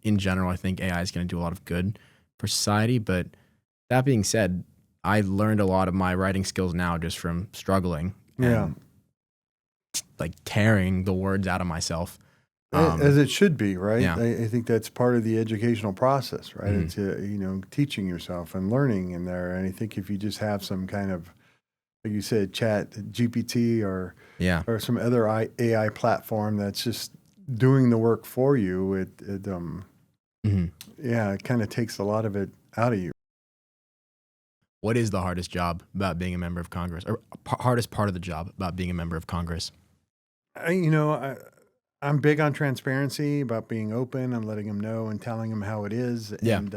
in general, I think AI is going to do a lot of good for society. But that being said, I learned a lot of my writing skills now just from struggling Yeah. and like tearing the words out of myself. As it should be, right? Yeah. I think that's part of the educational process, right? Mhm. It's, teaching yourself and learning in there. And I think if you just have some kind of, like you said, chat GPT Yeah. or some other AI platform that's just doing the work for you, Mhm. it kind of takes a lot of it out of you. What is the hardest job about being a member of Congress, or hardest part of the job about being a member of Congress? I, you know, I, I'm big on transparency about being open and letting them know and telling them how it is. Yeah. And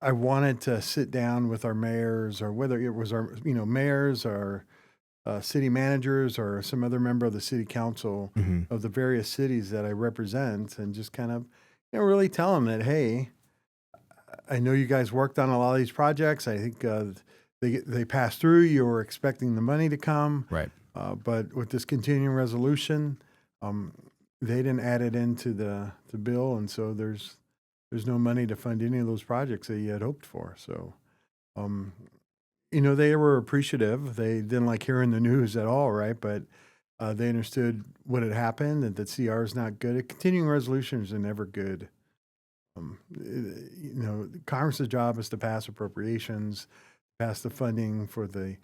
I wanted to sit down with our mayors, or whether it was our, mayors or city managers or some other member of the city council Mhm. of the various cities that I represent, and just kind of, really tell them that, hey, I know you guys worked on a lot of these projects. I think they passed through. You were expecting the money to come, Right. but with this continuing resolution, um, they didn't add it into the bill, and so there's no money to fund any of those projects that you had hoped for. So, um, they were appreciative. They didn't like hearing the news at all, right? But they understood what had happened and that CR is not good. Continuing resolutions are never good. Congress's job is to pass appropriations, pass the funding for the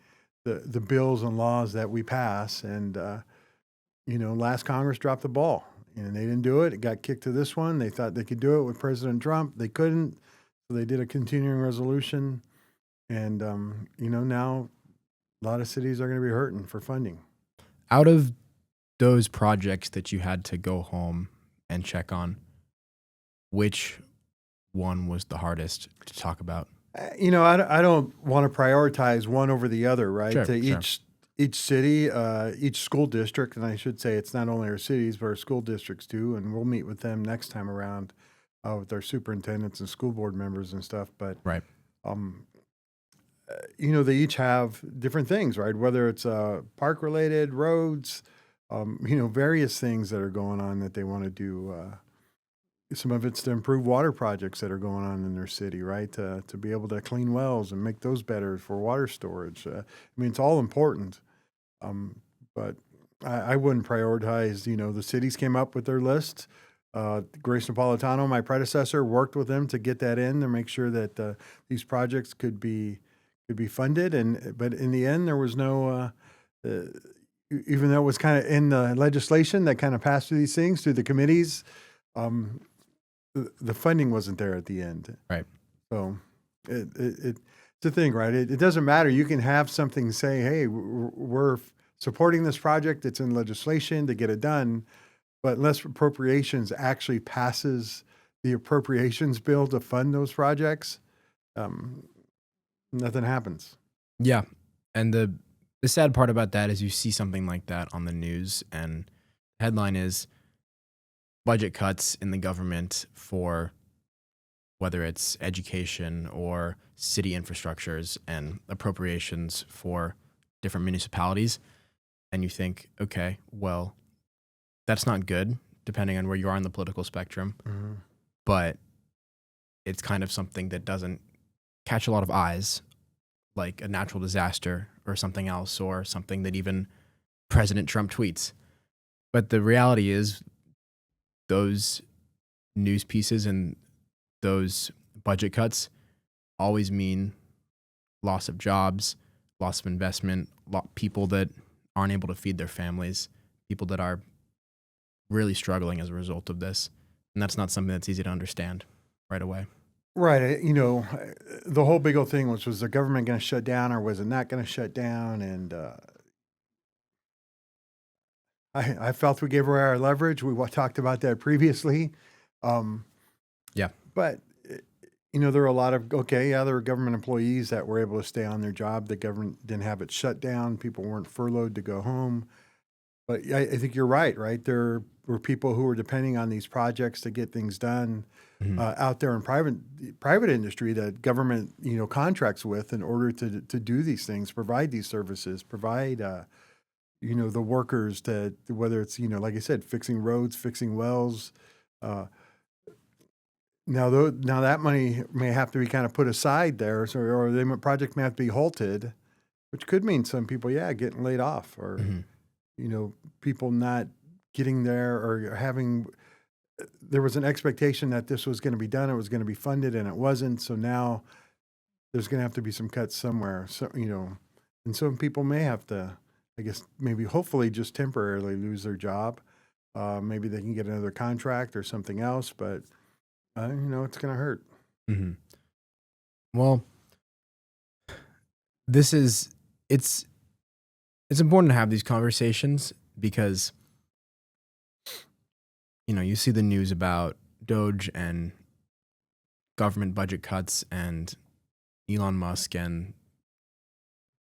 bills and laws that we pass. And, last Congress dropped the ball and they didn't do it. It got kicked to this one. They thought they could do it with President Trump. They couldn't. So they did a continuing resolution. And, now a lot of cities are going to be hurting for funding. Out of those projects that you had to go home and check on, which one was the hardest to talk about? I don't want to prioritize one over the other, right? Sure, To sure. each city, each school district, and I should say it's not only our cities, but our school districts too. And we'll meet with them next time around with our superintendents and school board members and stuff. But Right. um, they each have different things, right? Whether it's park related, roads, various things that are going on that they want to do. Some of it's to improve water projects that are going on in their city, right? To be able to clean wells and make those better for water storage. It's all important. Um, but I wouldn't prioritize, the cities came up with their list. Grace Napolitano, my predecessor, worked with them to get that in to make sure that these projects could be funded. But in the end, there was no, even though it was kind of in the legislation that kind of passed through these things through the committees, um, the funding wasn't there at the end. Right. So it's a thing, right? It doesn't matter. You can have something say, hey, we're supporting this project. It's in legislation to get it done. But unless appropriations actually passes the appropriations bill to fund those projects, um, nothing happens. Yeah. And the sad part about that is you see something like that on the news, and headline is budget cuts in the government for whether it's education or city infrastructures and appropriations for different municipalities. And you think, okay, well, that's not good, depending on where you are on the political spectrum. Mm-hmm. But it's kind of something that doesn't catch a lot of eyes, like a natural disaster or something else, or something that even President Trump tweets. But the reality is, those news pieces and those budget cuts always mean loss of jobs, loss of investment, people that aren't able to feed their families, people that are really struggling as a result of this. And that's not something that's easy to understand right away. Right. The whole big old thing was the government going to shut down or was it not going to shut down? And I felt we gave away our leverage. We talked about that previously. Um, Yeah. but, there are a lot of, there were government employees that were able to stay on their job. The government didn't have it shut down. People weren't furloughed to go home. But I think you're right? There were people who were depending on these projects to get things done Mhm. out there in private industry that government, contracts with in order to do these things, provide these services, provide, the workers to, whether it's, like I said, fixing roads, fixing wells, Uh, now that money may have to be kind of put aside there, so, or the project may have to be halted, which could mean some people, getting laid off, or Mhm. people not getting there, or having. There was an expectation that this was going to be done, it was going to be funded, and it wasn't. So now there's going to have to be some cuts somewhere. So and some people may have to, I guess, maybe hopefully just temporarily lose their job. Maybe they can get another contract or something else, but it's going to hurt. Mhm. Well, this is it's important to have these conversations because you see the news about Doge and government budget cuts and Elon Musk and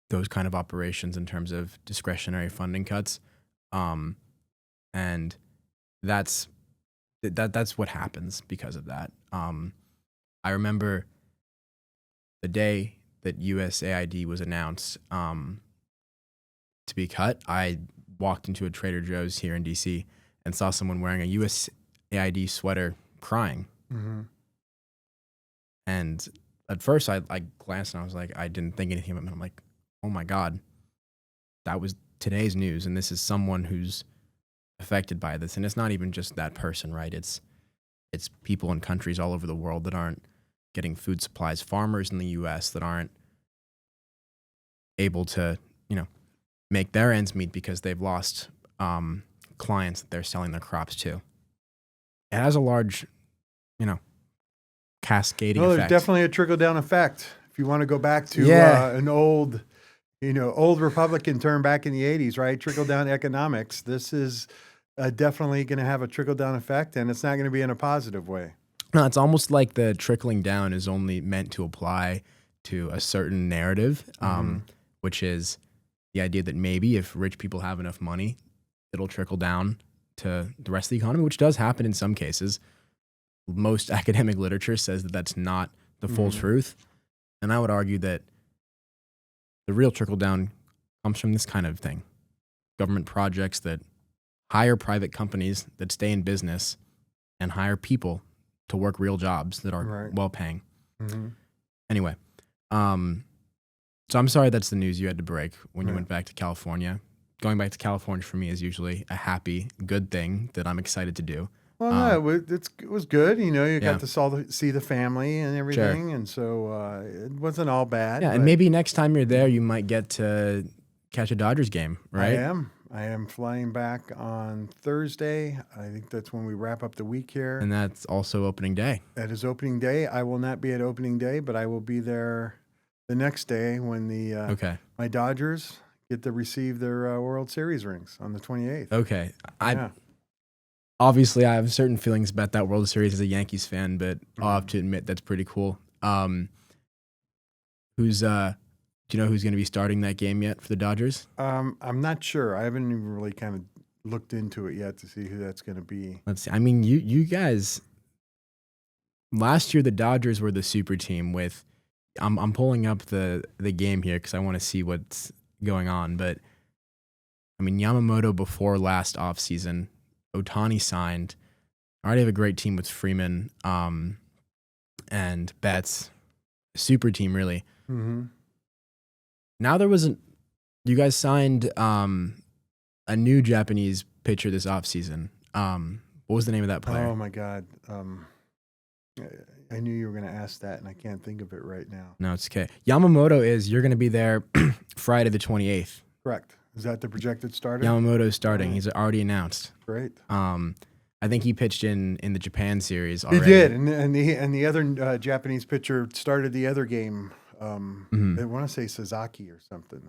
those kind of operations in terms of discretionary funding cuts. And that's what happens because of that. I remember the day that USAID was announced to be cut. I walked into a Trader Joe's here in DC and saw someone wearing a USAID sweater crying. Mm-hmm. And at first I glanced and I was like, I didn't think anything of it. I'm like, oh my God, that was today's news. And this is someone who's affected by this. And it's not even just that person, right? It's people in countries all over the world that aren't getting food supplies, farmers in the US that aren't able to, make their ends meet because they've lost clients that they're selling their crops to. It has a large, cascading Well, effect. there's definitely a trickle-down effect. If you want to go back to an old Republican term back in the 80s, right? Trickle-down economics. This is definitely going to have a trickle-down effect, and it's not going to be in a positive way. No, it's almost like the trickling down is only meant to apply to a certain narrative, which is the idea that maybe if rich people have enough money, it'll trickle down to the rest of the economy, which does happen in some cases. Most academic literature says that that's not the full truth. And I would argue that the real trickle down comes from this kind of thing. Government projects that hire private companies that stay in business and hire people to work real jobs that are well paying. Anyway, so I'm sorry that's the news you had to break when you went back to California. Going back to California for me is usually a happy, good thing that I'm excited to do. Well, no, it was good. You got to see the family and everything, and so it wasn't all bad. Yeah, and maybe next time you're there, you might get to catch a Dodgers game, right? I am flying back on Thursday. I think that's when we wrap up the week here. And that's also opening day. That is opening day. I will not be at opening day, but I will be there the next day when my Dodgers get to receive their World Series rings on the 28th. Okay. Obviously, I have certain feelings about that World Series as a Yankees fan, but I'll have to admit that's pretty cool. Do you know who's going to be starting that game yet for the Dodgers? I'm not sure. I haven't even really kind of looked into it yet to see who that's going to be. Let's see. I mean, you guys, last year the Dodgers were the super team with, I'm pulling up the game here because I want to see what's going on. But, I mean, Yamamoto before last offseason, Ohtani signed. I already have a great team with Freeman and Betts. Super team, really. Mm-hmm. Now you guys signed a new Japanese pitcher this offseason. What was the name of that player? Oh, my God. I knew you were going to ask that, and I can't think of it right now. No, it's okay. Yamamoto you're going to be there Friday the 28th. Correct. Is that the projected starter? Yamamoto's starting. He's already announced. Great. I think he pitched in the Japan series already. He did, and the other Japanese pitcher started the other game. I want to say Sasaki or something.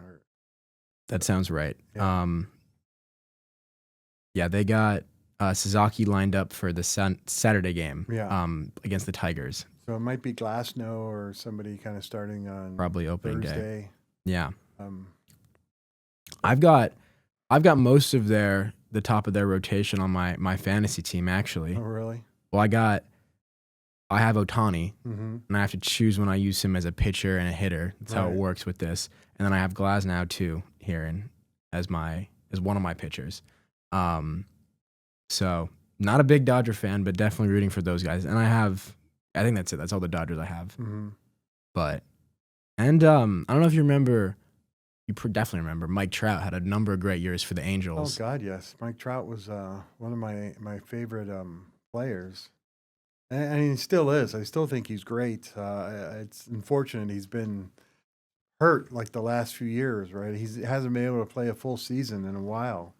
That sounds right. Yeah. They got Sasaki lined up for the Saturday game against the Tigers. So it might be Glasnow or somebody kind of starting on probably opening Thursday. Day. Yeah. I've got most of the top of their rotation on my fantasy team, actually. Oh, really? Well, I have Ohtani, and I have to choose when I use him as a pitcher and a hitter. That's how it works with this. And then I have Glasnow too here as one of my pitchers. So Not a big Dodger fan, but definitely rooting for those guys. And I think that's it. That's all the Dodgers I have. Mm-hmm. But, and I don't know if you remember, definitely remember, Mike Trout had a number of great years for the Oh Angels. God, yes. Mike Trout was one of my favorite players, and he still is. I still think he's great. It's unfortunate he's been hurt like the last few years, right? He hasn't been able to play a full season in a while.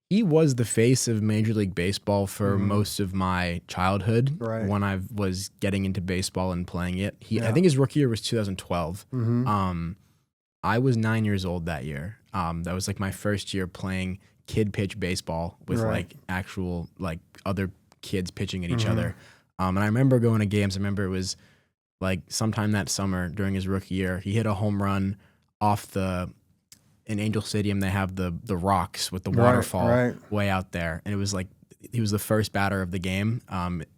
He was the face of Major League Baseball for Mhm. most of my childhood Right. when I was getting into baseball and playing it. I Yeah. think his rookie year was 2012. Mm-hmm. I was 9 years old that year. That was like my first year playing kid pitch baseball with Right. like actual like other kids pitching at each Mhm. other. And I remember going to games. I remember it was like sometime that summer during his rookie year, he hit a home run off in Angel Stadium. They have the rocks with the waterfall Right. way out there, and it was like he was the first batter of the game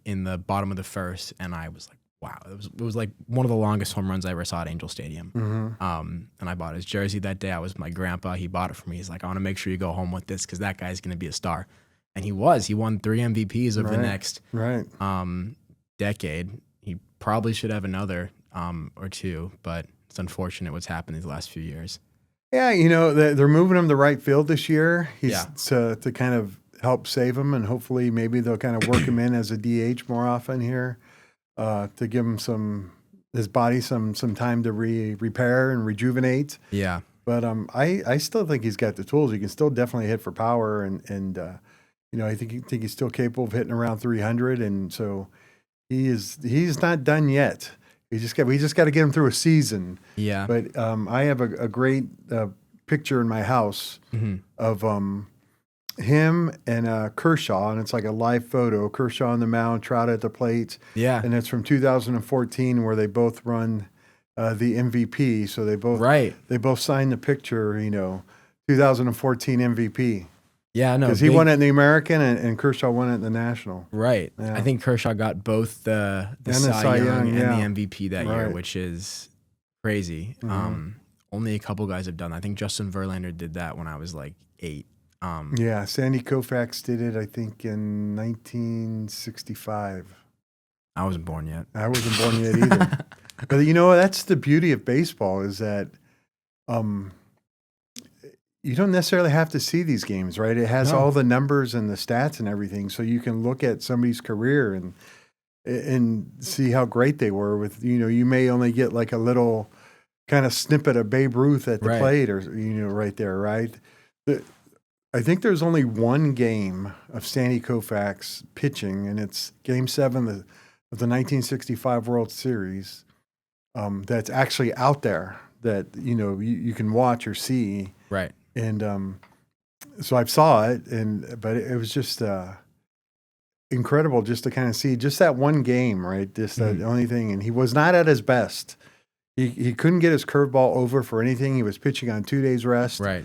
in the bottom of the first, and I was like, wow, it was like one of the longest home runs I ever saw at Angel Stadium. Mm-hmm. And I bought his jersey that day. I was my grandpa. He bought it for me. He's like, I want to make sure you go home with this because that guy's going to be a star. And he was. He won 3 MVPs over the next decade. He probably should have another or two, but it's unfortunate what's happened these last few years. Yeah, they're moving him to right field this year. He's Yeah. to kind of help save him, and hopefully maybe they'll kind of work him in as a DH more often here to give him his body some time to repair and rejuvenate. Yeah. But I still think he's got the tools. He can still definitely hit for power, and I think he's still capable of hitting around 300, and so he's not done yet. We just got to get him through a season. Yeah. But I have a great picture in my house of him and Kershaw, and it's like a live photo. Kershaw on the mound, Trout at the plate. Yeah. And it's from 2014 where they both run the MVP. So they both signed the picture, 2014 MVP. Yeah, no. Because he won it in the American and Kershaw won it in the National. Right. Yeah. I think Kershaw got both the Cy Young and the MVP that year, which is crazy. Mm-hmm. Only a couple guys have done that. I think Justin Verlander did that when I was like 8. Yeah, Sandy Koufax did it, I think, in 1965. I wasn't born yet. I wasn't born yet either. But that's the beauty of baseball is that you don't necessarily have to see these games, right? It has all the numbers and the stats and everything, so you can look at somebody's career and see how great they were. With you may only get like a little kind of snippet of Babe Ruth at the plate, or right there, right? I think there's only one game of Sandy Koufax pitching, and it's Game 7 of the 1965 World Series that's actually out there that you can watch or see. Right. And so I saw it, but it was just incredible just to kind of see just that one game, right? Just that only thing, and he was not at his best. He couldn't get his curveball over for anything. He was pitching on 2 days rest. Right.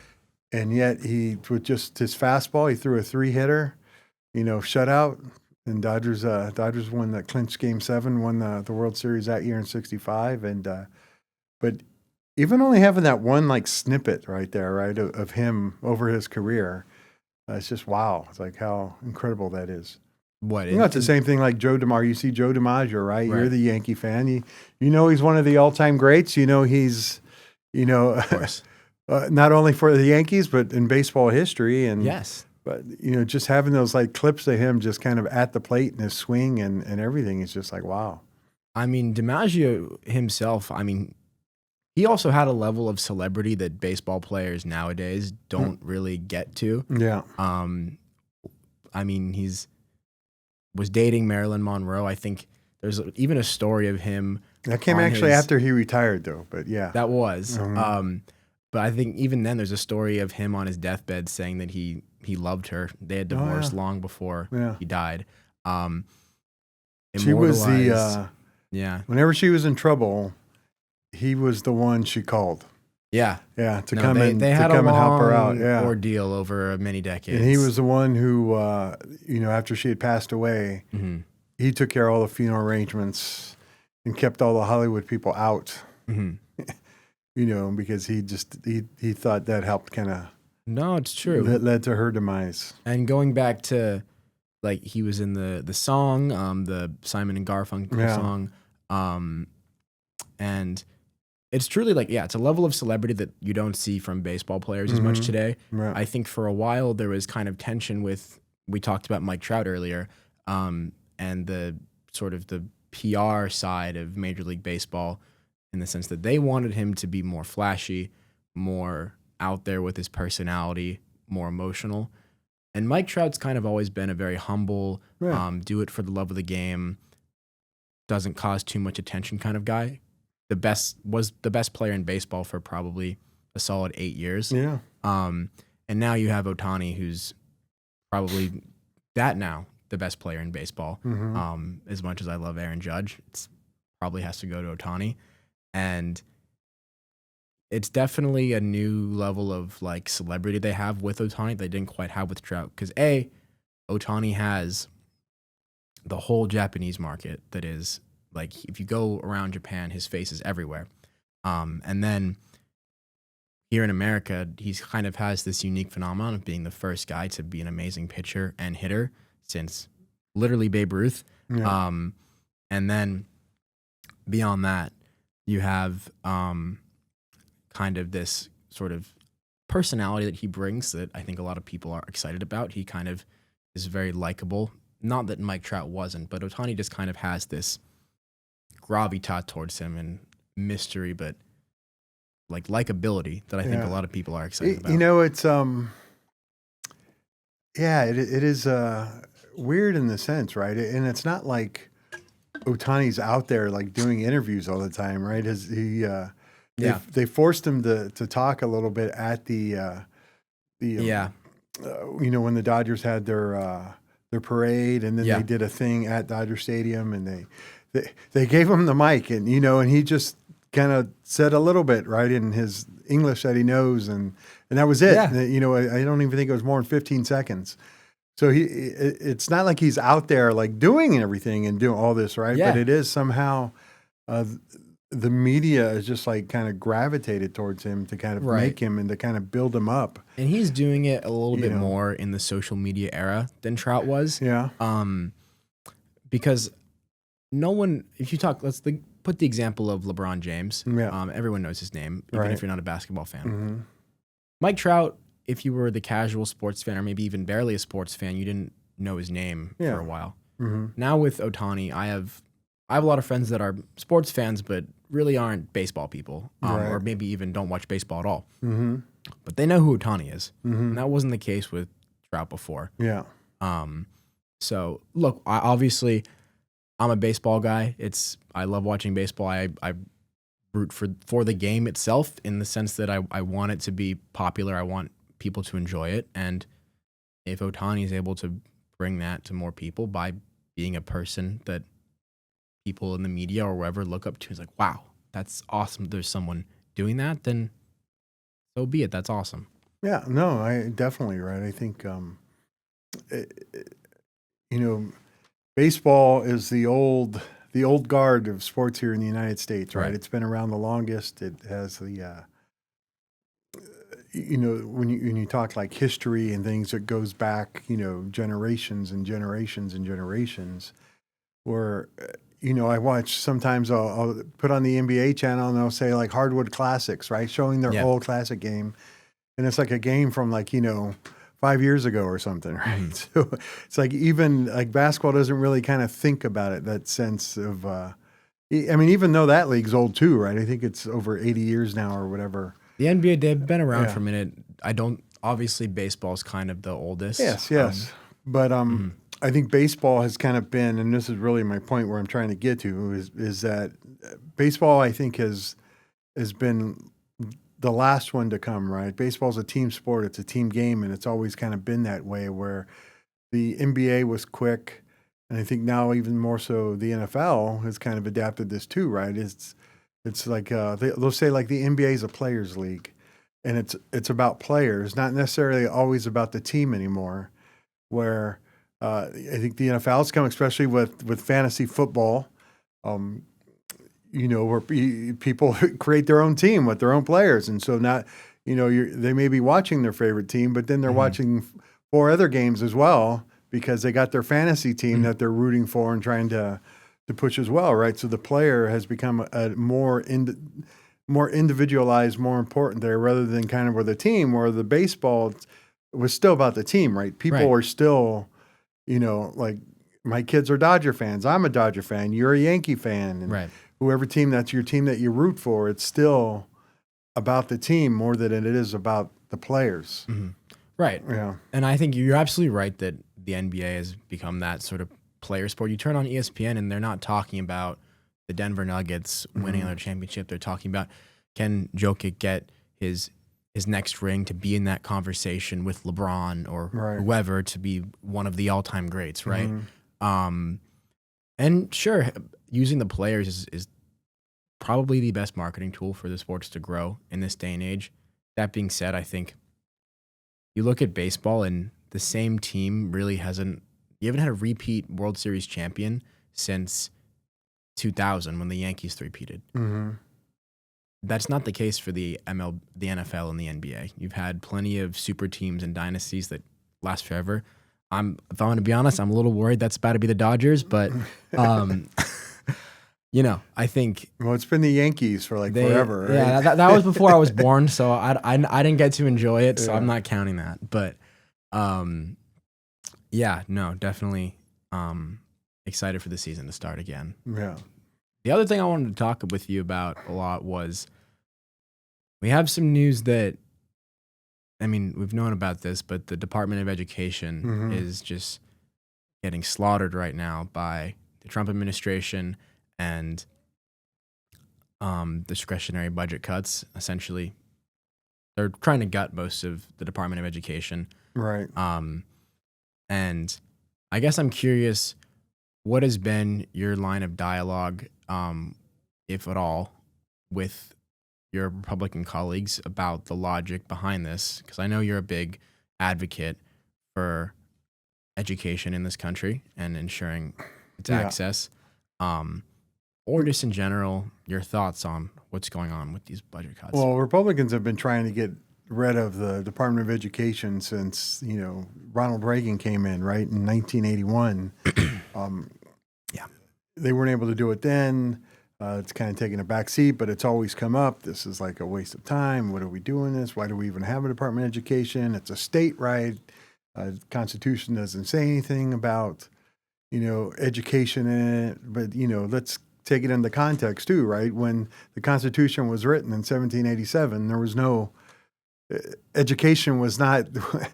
And yet with just his fastball, he threw a 3-hitter, shutout. And Dodgers won that clinched Game 7, won the World Series that year in '65. But even only having that one like snippet right there, right, of him over his career, it's just wow. It's like how incredible that is. It's the same thing like Joe DiMaggio. You see Joe DiMaggio, right? You're the Yankee fan. You he's one of the all-time greats. He's of course. Not only for the Yankees, but in baseball history. And yes. But, just having those like clips of him just kind of at the plate and his swing and everything is just like, wow. I mean, DiMaggio himself, he also had a level of celebrity that baseball players nowadays don't really get to. Yeah. Was dating Marilyn Monroe. I think there's even a story of him. That came actually after he retired, though, but yeah. That was. But I think even then there's a story of him on his deathbed saying that he loved her. They had divorced long before he died. She was the yeah. Whenever she was in trouble, he was the one she called. Yeah. Yeah, to come and help her out. Yeah. Ordeal over many decades. And he was the one who after she had passed away, he took care of all the funeral arrangements and kept all the Hollywood people out. Because he thought that helped kind of. No, it's true. That led to her demise. And going back to like he was in the song, the Simon and Garfunkel Yeah. song, and it's truly like, yeah, it's a level of celebrity that you don't see from baseball players as much today. Yeah. I think for a while there was kind of tension with, we talked about Mike Trout earlier, and the sort of the PR side of Major League Baseball, in the sense that they wanted him to be more flashy, more out there with his personality, more emotional. And Mike Trout's kind of always been a very humble, Yeah. do it for the love of the game, doesn't cause too much attention kind of guy. Was the best player in baseball for probably a solid 8 years. Yeah. And now you have Ohtani, who's probably the best player in baseball. As much as I love Aaron Judge, it's probably has to go to Ohtani. And it's definitely a new level of like celebrity they have with Ohtani they didn't quite have with Trout. Because Ohtani has the whole Japanese market that is like, if you go around Japan, his face is everywhere. And then here in America, he's kind of has this unique phenomenon of being the first guy to be an amazing pitcher and hitter since literally Babe Ruth. Yeah. And then beyond that, you have kind of this sort of personality that he brings that I think a lot of people are excited about. He kind of is very likable. Not that Mike Trout wasn't, but Ohtani just kind of has this gravitas towards him and mystery, but like likability that I think a lot of people are excited about. You know, it's it is weird in the sense, right? And it's not like Ohtani's out there like doing interviews all the time, right? They forced him to talk a little bit at the you know, when the Dodgers had their parade, and then they did a thing at Dodger Stadium, and they gave him the mic, and you know, and he just kind of said a little bit, right, in his English that he knows, and that was it. Yeah. You know, I don't even think it was more than 15 seconds. So it's not like he's out there like doing everything and doing all this, right? Yeah. But it is somehow the media is just like kind of gravitated towards him to kind of make him and to kind of build him up. And he's doing it a little bit more in the social media era than Trout was. Yeah. Because no one, if you talk, put the example of LeBron James. Yeah. Everyone knows his name, even if you're not a basketball fan. Mm-hmm. Mike Trout, if you were the casual sports fan or maybe even barely a sports fan, you didn't know his name for a while. Mm-hmm. Now with Ohtani, I have a lot of friends that are sports fans but really aren't baseball people, or maybe even don't watch baseball at all. Mm-hmm. But they know who Ohtani is. Mm-hmm. And that wasn't the case with Trout before. Yeah. So look, obviously I'm a baseball guy. I love watching baseball. I root for the game itself in the sense that I want it to be popular. I want people to enjoy it. And if Ohtani is able to bring that to more people by being a person that people in the media or wherever look up to, is like, wow, that's awesome. There's someone doing that, then so be it. That's awesome. Yeah, no, I definitely right. I think, you know, baseball is the old guard of sports here in the United States, right? It's been around the longest. It has the, you know, when you talk like history and things, it goes back, you know, generations and generations and generations. Where, you know, I watch sometimes I'll put on the NBA channel and they'll say like Hardwood Classics, right, showing their old classic game, and it's like a game from like, you know, 5 years ago or something, right? So it's like even like basketball doesn't really kind of think about it, that sense of, I mean, even though that league's old too, right? I think it's over 80 years now or whatever. The NBA, they've been around for a minute. Obviously baseball's kind of the oldest. Yes. But I think baseball has kind of been, and this is really my point where I'm trying to get to, is that baseball, I think, has been the last one to come, right? Baseball's a team sport. It's a team game, and it's always kind of been that way, where the NBA was quick, and I think now even more so the NFL has kind of adapted this too, right? It's like they'll say like the NBA is a players' league, and it's about players, not necessarily always about the team anymore, where I think the NFL's come, especially with fantasy football, you know, where people create their own team with their own players. And so not, you know, they may be watching their favorite team, but then they're watching 4 other games as well because they got their fantasy team that they're rooting for and trying to push as well, right? So the player has become a more individualized, more important there, rather than kind of with a team where the baseball was still about the team, right? People are still, like my kids are Dodger fans. I'm a Dodger fan. You're a Yankee fan. And whoever team that's your team that you root for, it's still about the team more than it is about the players. Right. Yeah. And I think you're absolutely right that the NBA has become that sort of player sport. You turn on ESPN and they're not talking about the Denver Nuggets winning another championship. They're talking about, can Jokic get his next ring to be in that conversation with LeBron or whoever to be one of the all-time greats, right? And sure, using the players is probably the best marketing tool for the sports to grow in this day and age. That being said, I think you look at baseball and the same team really hasn't, you haven't had a repeat World Series champion since 2000 when the Yankees three-peated. That's not the case for the NFL and the NBA. You've had plenty of super teams and dynasties that last forever. If I'm going to be honest, I'm a little worried that's about to be the Dodgers, but I think. Well, it's been the Yankees for forever. Right? Yeah, that was before I was born, so I didn't get to enjoy it, so I'm not counting that. But definitely excited for the season to start again. Yeah. The other thing I wanted to talk with you about a lot was we have some news that, I mean, we've known about this, but the Department of Education is just getting slaughtered right now by the Trump administration and discretionary budget cuts. Essentially, they're trying to gut most of the Department of Education. Right. And I guess I'm curious, what has been your line of dialogue, if at all, with your Republican colleagues about the logic behind this? Because I know you're a big advocate for education in this country and ensuring its access. Or just in general, your thoughts on what's going on with these budget cuts. Well, Republicans have been trying to get rid of the Department of Education since, Ronald Reagan came in, right, in 1981. They weren't able to do it then. It's kind of taken a back seat, but it's always come up. This is like a waste of time. What are we doing this? Why do we even have a Department of Education? It's a state right. The Constitution doesn't say anything about, education in it. But, let's take it into context too, right? When the Constitution was written in 1787, there was no education was not the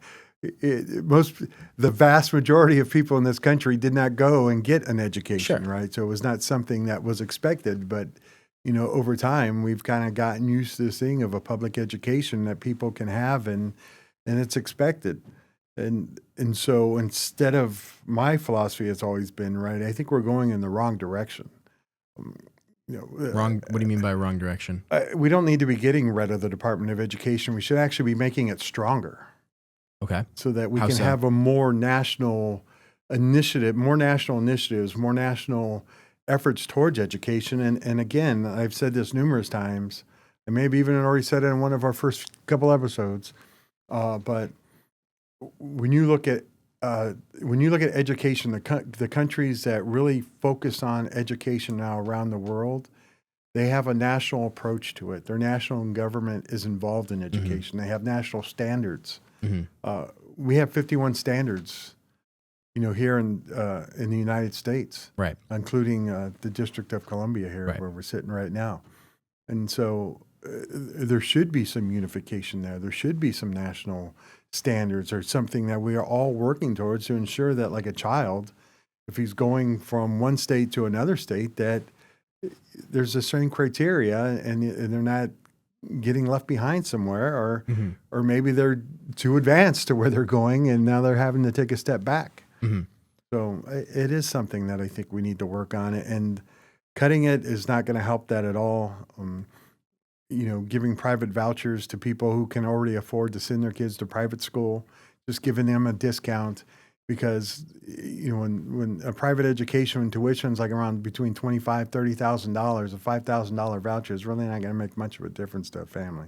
vast majority of people in this country did not go and get an education, right? So it was not something that was expected. But, over time, we've kind of gotten used to this thing of a public education that people can have and it's expected. And so instead of my philosophy, it's always been, right, I think we're going in the wrong direction. Wrong. What do you mean by wrong direction? We don't need to be getting rid of the Department of Education. We should actually be making it stronger. Okay. So that we can have a more national initiative, more national initiatives, more national efforts towards education. And again, I've said this numerous times, and maybe even already said it in one of our first couple episodes. But when you look at education, the countries that really focus on education now around the world, they have a national approach to it. Their national government is involved in education. They have national standards. We have 51 standards, here in the United States, right, including the District of Columbia here, where we're sitting right now. And so there should be some unification there. There should be some national standards or something that we are all working towards to ensure that, like a child, if he's going from one state to another state, that there's a certain criteria and they're not getting left behind somewhere, or maybe they're too advanced to where they're going and now they're having to take a step back. So it is something that I think we need to work on, and cutting it is not going to help that at all. Giving private vouchers to people who can already afford to send their kids to private school, just giving them a discount, because when a private education and tuition is like around between $25,000, $30,000, a $5,000 voucher is really not going to make much of a difference to a family.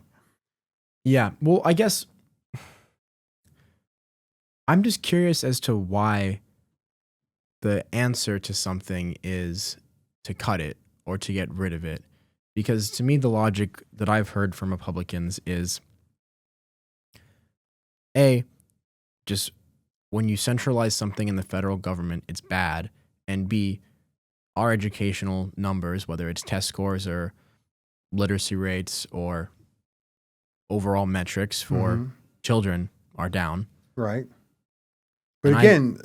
Yeah. Well, I guess I'm just curious as to why the answer to something is to cut it or to get rid of it. Because to me, the logic that I've heard from Republicans is A, just when you centralize something in the federal government, it's bad. And B, our educational numbers, whether it's test scores or literacy rates or overall metrics for children, are down. Right. But And again,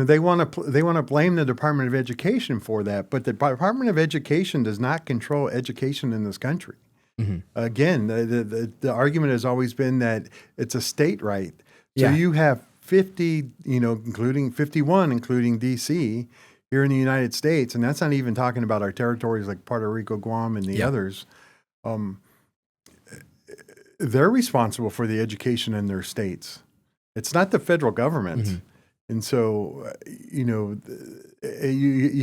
they want to blame the Department of Education for that, but the Department of Education does not control education in this country. Again, the argument has always been that it's a state right. So you have 50, including 51, including D.C. here in the United States, and that's not even talking about our territories like Puerto Rico, Guam, and the others. They're responsible for the education in their states. It's not the federal government. And so, you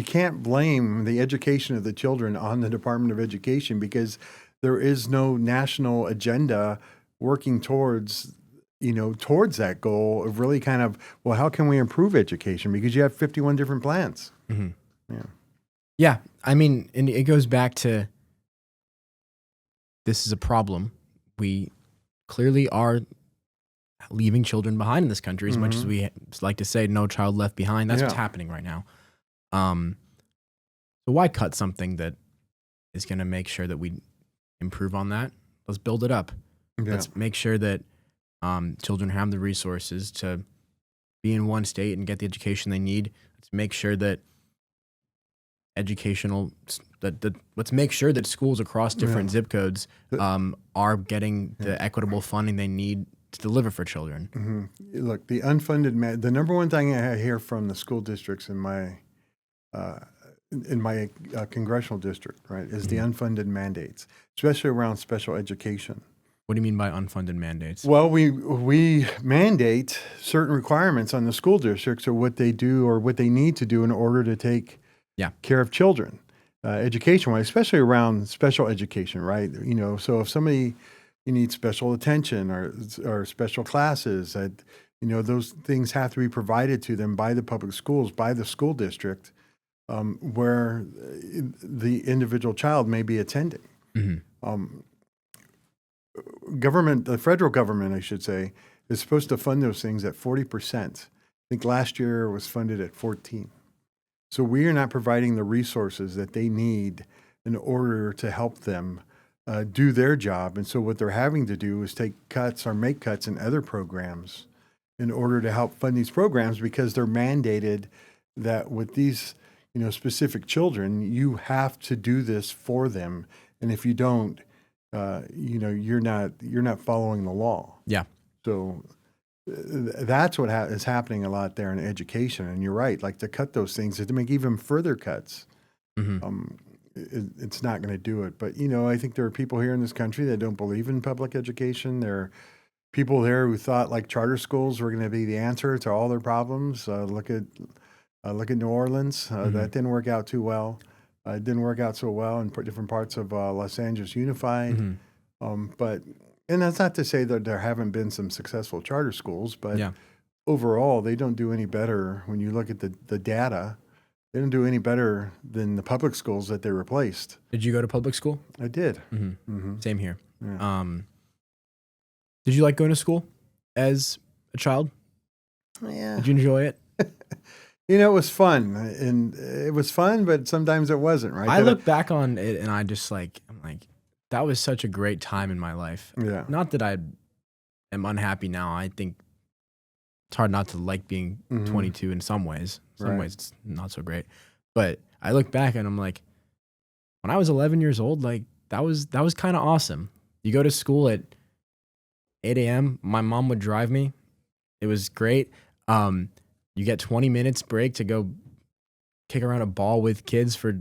can't blame the education of the children on the Department of Education because there is no national agenda working towards that goal of really kind of, well, how can we improve education? Because you have 51 different plans. Yeah. I mean, and it goes back to this is a problem. We clearly are leaving children behind in this country as much as we like to say no child left behind. That's what's happening right now. So why cut something that is going to make sure that we improve on that? Let's build it up. Let's make sure that children have the resources to be in one state and get the education they need. Let's make sure that let's make sure that schools across different zip codes are getting the equitable funding they need to deliver for children. Look, the unfunded the number one thing I hear from the school districts in my congressional district, right, is the unfunded mandates, especially around special education. What do you mean by unfunded mandates? Well, we mandate certain requirements on the school districts or what they do or what they need to do in order to take care of children, education-wise, especially around special education, right? So if somebody needs special attention or special classes, those things have to be provided to them by the public schools, by the school district, where the individual child may be attending. The federal government, I should say, is supposed to fund those things at 40%. I think last year it was funded at 14%. So we are not providing the resources that they need in order to help them do their job. And so what they're having to do is take cuts or make cuts in other programs in order to help fund these programs because they're mandated that with these specific children, you have to do this for them. And if you don't, you're not following the law. Yeah. So that's what is happening a lot there in education. And you're right, like to cut those things, to make even further cuts, it's not going to do it. But, I think there are people here in this country that don't believe in public education. There are people there who thought like charter schools were going to be the answer to all their problems. Look at New Orleans. That didn't work out too well. It didn't work out so well in different parts of Los Angeles Unified. And that's not to say that there haven't been some successful charter schools, but overall, they don't do any better when you look at the data. They don't do any better than the public schools that they replaced. Did you go to public school? I did. Same here. Yeah. Did you like going to school as a child? Yeah. Did you enjoy it? It was fun, and it was fun, but sometimes it wasn't, right? I look back on it, and I'm like, that was such a great time in my life. Yeah. Not that I am unhappy now. I think it's hard not to like being 22 in some ways. Some ways it's not so great. But I look back and I'm like, when I was 11 years old, like that was kind of awesome. You go to school at 8 a.m. My mom would drive me. It was great. You get 20 minutes break to go kick around a ball with kids for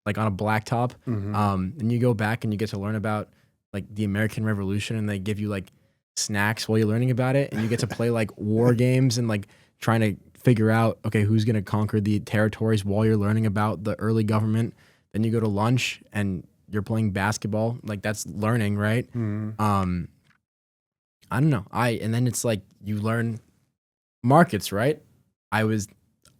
like on a blacktop. And you go back and you get to learn about like the American Revolution, and they give you like snacks while you're learning about it, and you get to play like war games and like trying to figure out, okay, who's going to conquer the territories while you're learning about the early government. Then you go to lunch and you're playing basketball. Like that's learning, right? I don't know. And then it's like you learn markets, right? I was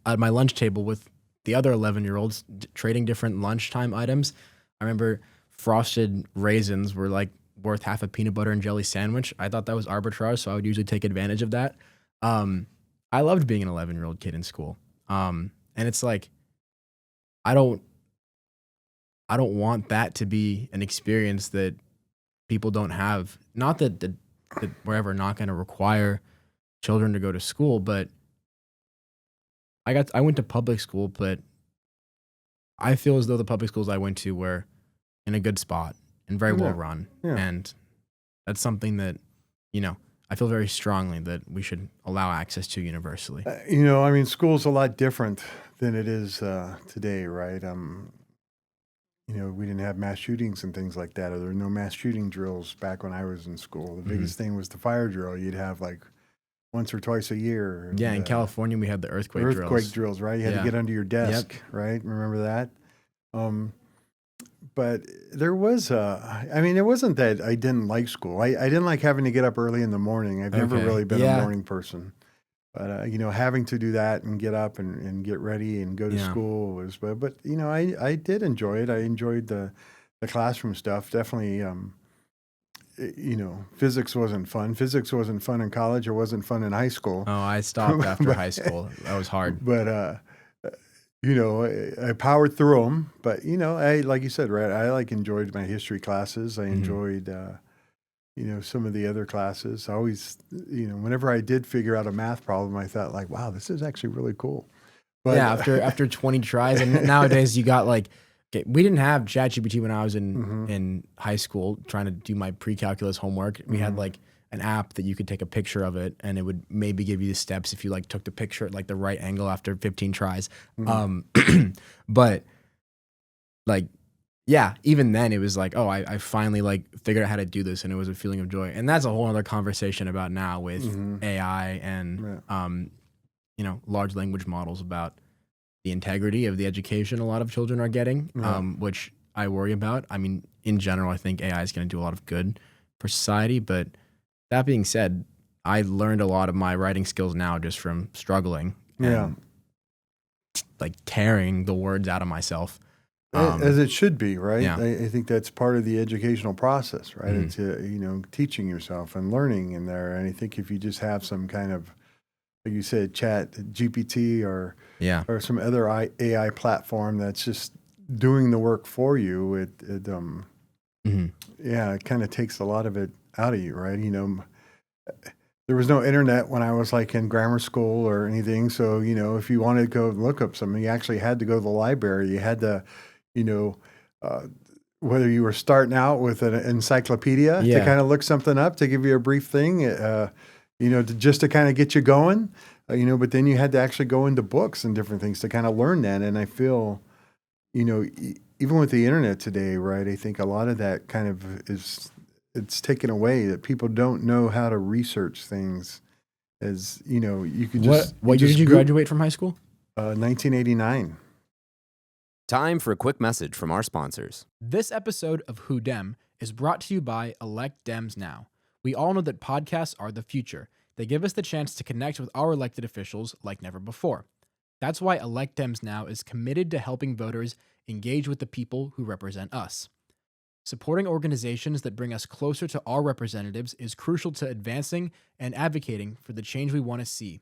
at my lunch table with the other 11-year-olds trading different lunchtime items. I remember frosted raisins were like worth half a peanut butter and jelly sandwich. I thought that was arbitrage, so I would usually take advantage of that. I loved being an 11-year-old kid in school. And it's like I don't want that to be an experience that people don't have. Not that we're ever not going to require children to go to school, but I went to public school, but I feel as though the public schools I went to were in a good spot and very well run. Yeah. And that's something that, I feel very strongly that we should allow access to universally. I mean, school's a lot different than it is today, right? We didn't have mass shootings and things like that, or there were no mass shooting drills back when I was in school. The biggest thing was the fire drill. You'd have like once or twice a year. Yeah, in California, we had the earthquake drills. Right? You had to get under your desk, right? Remember that? But there was, it wasn't that I didn't like school. I didn't like having to get up early in the morning. I've never really been a morning person. But, having to do that and get up and get ready and go to school was, but I did enjoy it. I enjoyed the classroom stuff. Definitely, physics wasn't fun. Physics wasn't fun in college. It wasn't fun in high school. Oh, I stopped after high school. That was hard. But, I powered through them, but I, like you said, right, I enjoyed my history classes. I enjoyed, some of the other classes. I always, whenever I did figure out a math problem, I thought like, wow, this is actually really cool. But yeah, after 20 tries, and nowadays you got like, we didn't have ChatGPT when I was in high school trying to do my pre-calculus homework. We had like an app that you could take a picture of it and it would maybe give you the steps if you like took the picture at like the right angle after 15 tries. But like, yeah, even then it was like, oh, I finally like figured out how to do this, and it was a feeling of joy. And that's a whole other conversation about now with AI and, large language models about the integrity of the education a lot of children are getting, which I worry about. I mean, in general, I think AI is going to do a lot of good for society, but that being said, I learned a lot of my writing skills now just from struggling and like tearing the words out of myself. As it should be, right? Yeah. I think that's part of the educational process, right? It's, teaching yourself and learning in there. And I think if you just have some kind of, like you said, chat GPT or some other AI platform that's just doing the work for you, it kind of takes a lot of it out of you, right? There was no internet when I was like in grammar school or anything. So, if you wanted to go look up something, you actually had to go to the library. You had to, whether you were starting out with an encyclopedia to kind of look something up, to give you a brief thing, just to kind of get you going, but then you had to actually go into books and different things to kind of learn that. And I feel, even with the internet today, right, I think a lot of that kind of it's taken away, that people don't know how to research things as, you can just... What year did you graduate from high school? 1989. Time for a quick message from our sponsors. This episode of Who Dem is brought to you by Elect Dems Now. We all know that podcasts are the future. They give us the chance to connect with our elected officials like never before. That's why Elect Dems Now is committed to helping voters engage with the people who represent us. Supporting organizations that bring us closer to our representatives is crucial to advancing and advocating for the change we want to see.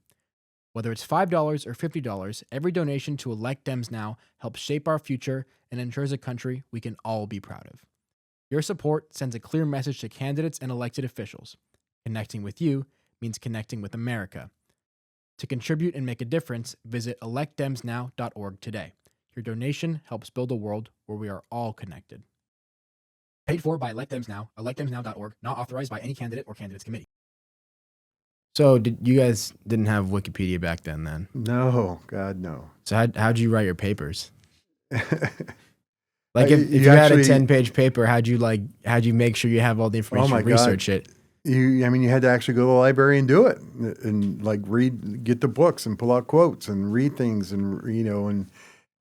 Whether it's $5 or $50, every donation to Elect Dems Now helps shape our future and ensures a country we can all be proud of. Your support sends a clear message to candidates and elected officials. Connecting with you means connecting with America. To contribute and make a difference, visit electdemsnow.org today. Your donation helps build a world where we are all connected. Paid for by Elect Dems Now, electdemsnow.org, not authorized by any candidate or candidates committee. So you guys didn't have Wikipedia back then? No, God, no. So how'd you write your papers? Like if you had a 10-page paper, how'd you make sure you have all the information, research it? You had to actually go to the library and do it, and like get the books and pull out quotes and read things, and and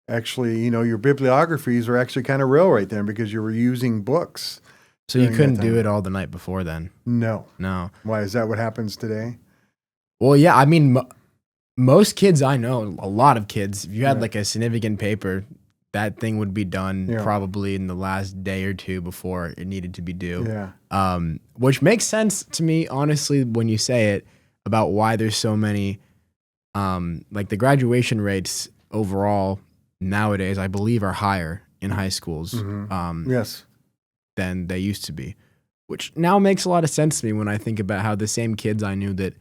actually, your bibliographies are actually kind of real right there, because you were using books So you during that couldn't do time. it all the night before then? No. No. Why? Is that what happens today? Well, yeah. I mean, most kids I know, a lot of kids, if you had Yeah. like a significant paper, that thing would be done Yeah. probably in the last day or two before it needed to be due. Yeah. Which makes sense to me, honestly, when you say it about why there's so many, like the graduation rates overall nowadays, I believe, are higher in high schools Yes. than they used to be, which now makes a lot of sense to me when I think about how the same kids I knew that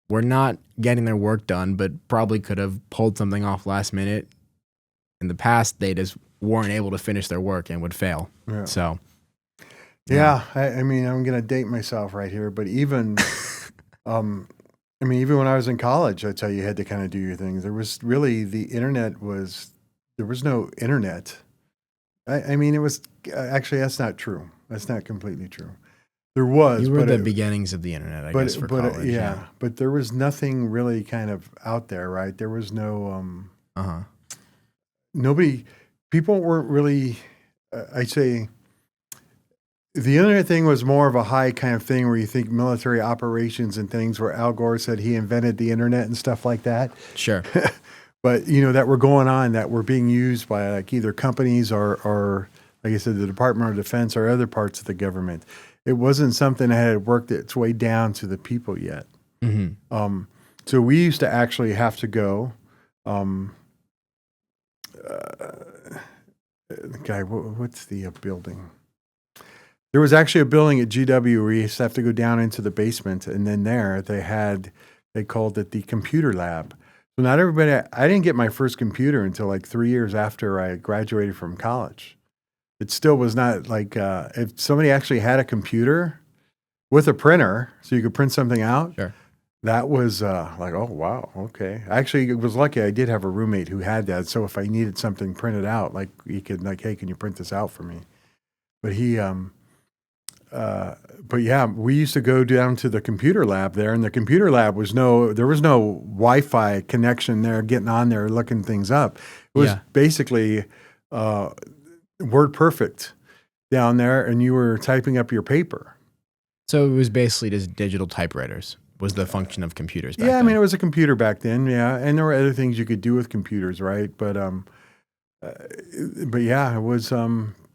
were not getting their work done, but probably could have pulled something off last minute. In the past, they just weren't able to finish their work and would fail. Yeah. So, Yeah. I mean, I'm going to date myself right here, but even, I mean, even when I was in college, I'd tell you had to kind of do your things. There was really, there was no internet. I mean, it was, actually, that's not true. That's not completely true. There was, you were but the beginnings of the internet, I guess, for college. yeah, but there was nothing really kind of out there, right? There was no, nobody, people weren't really, I'd say, the internet thing was more of a high kind of thing where you think military operations and things where Al Gore said he invented the internet and stuff like that. Sure. But, that were going on, that were being used by like either companies or, like I said, the Department of Defense or other parts of the government. It wasn't something that had worked its way down to the people yet. Mm-hmm. So we used to actually have to go, what's the building? There was actually a building at GW where you used to have to go down into the basement, and then there they called it the computer lab. So not everybody, I didn't get my first computer until like 3 years after I graduated from college. It still was not like, if somebody actually had a computer with a printer so you could print something out, Sure. that was like, oh, wow, okay. Actually, it was lucky I did have a roommate who had that. So if I needed something printed out, like he could like, hey, can you print this out for me? But but yeah, we used to go down to the computer lab there, and the computer lab there was no Wi-Fi connection there, getting on there, looking things up. It was basically Word Perfect down there, and you were typing up your paper. So it was basically just digital typewriters was the function of computers back Yeah, then. I mean, it was a computer back then, yeah, and there were other things you could do with computers, right? But yeah, it was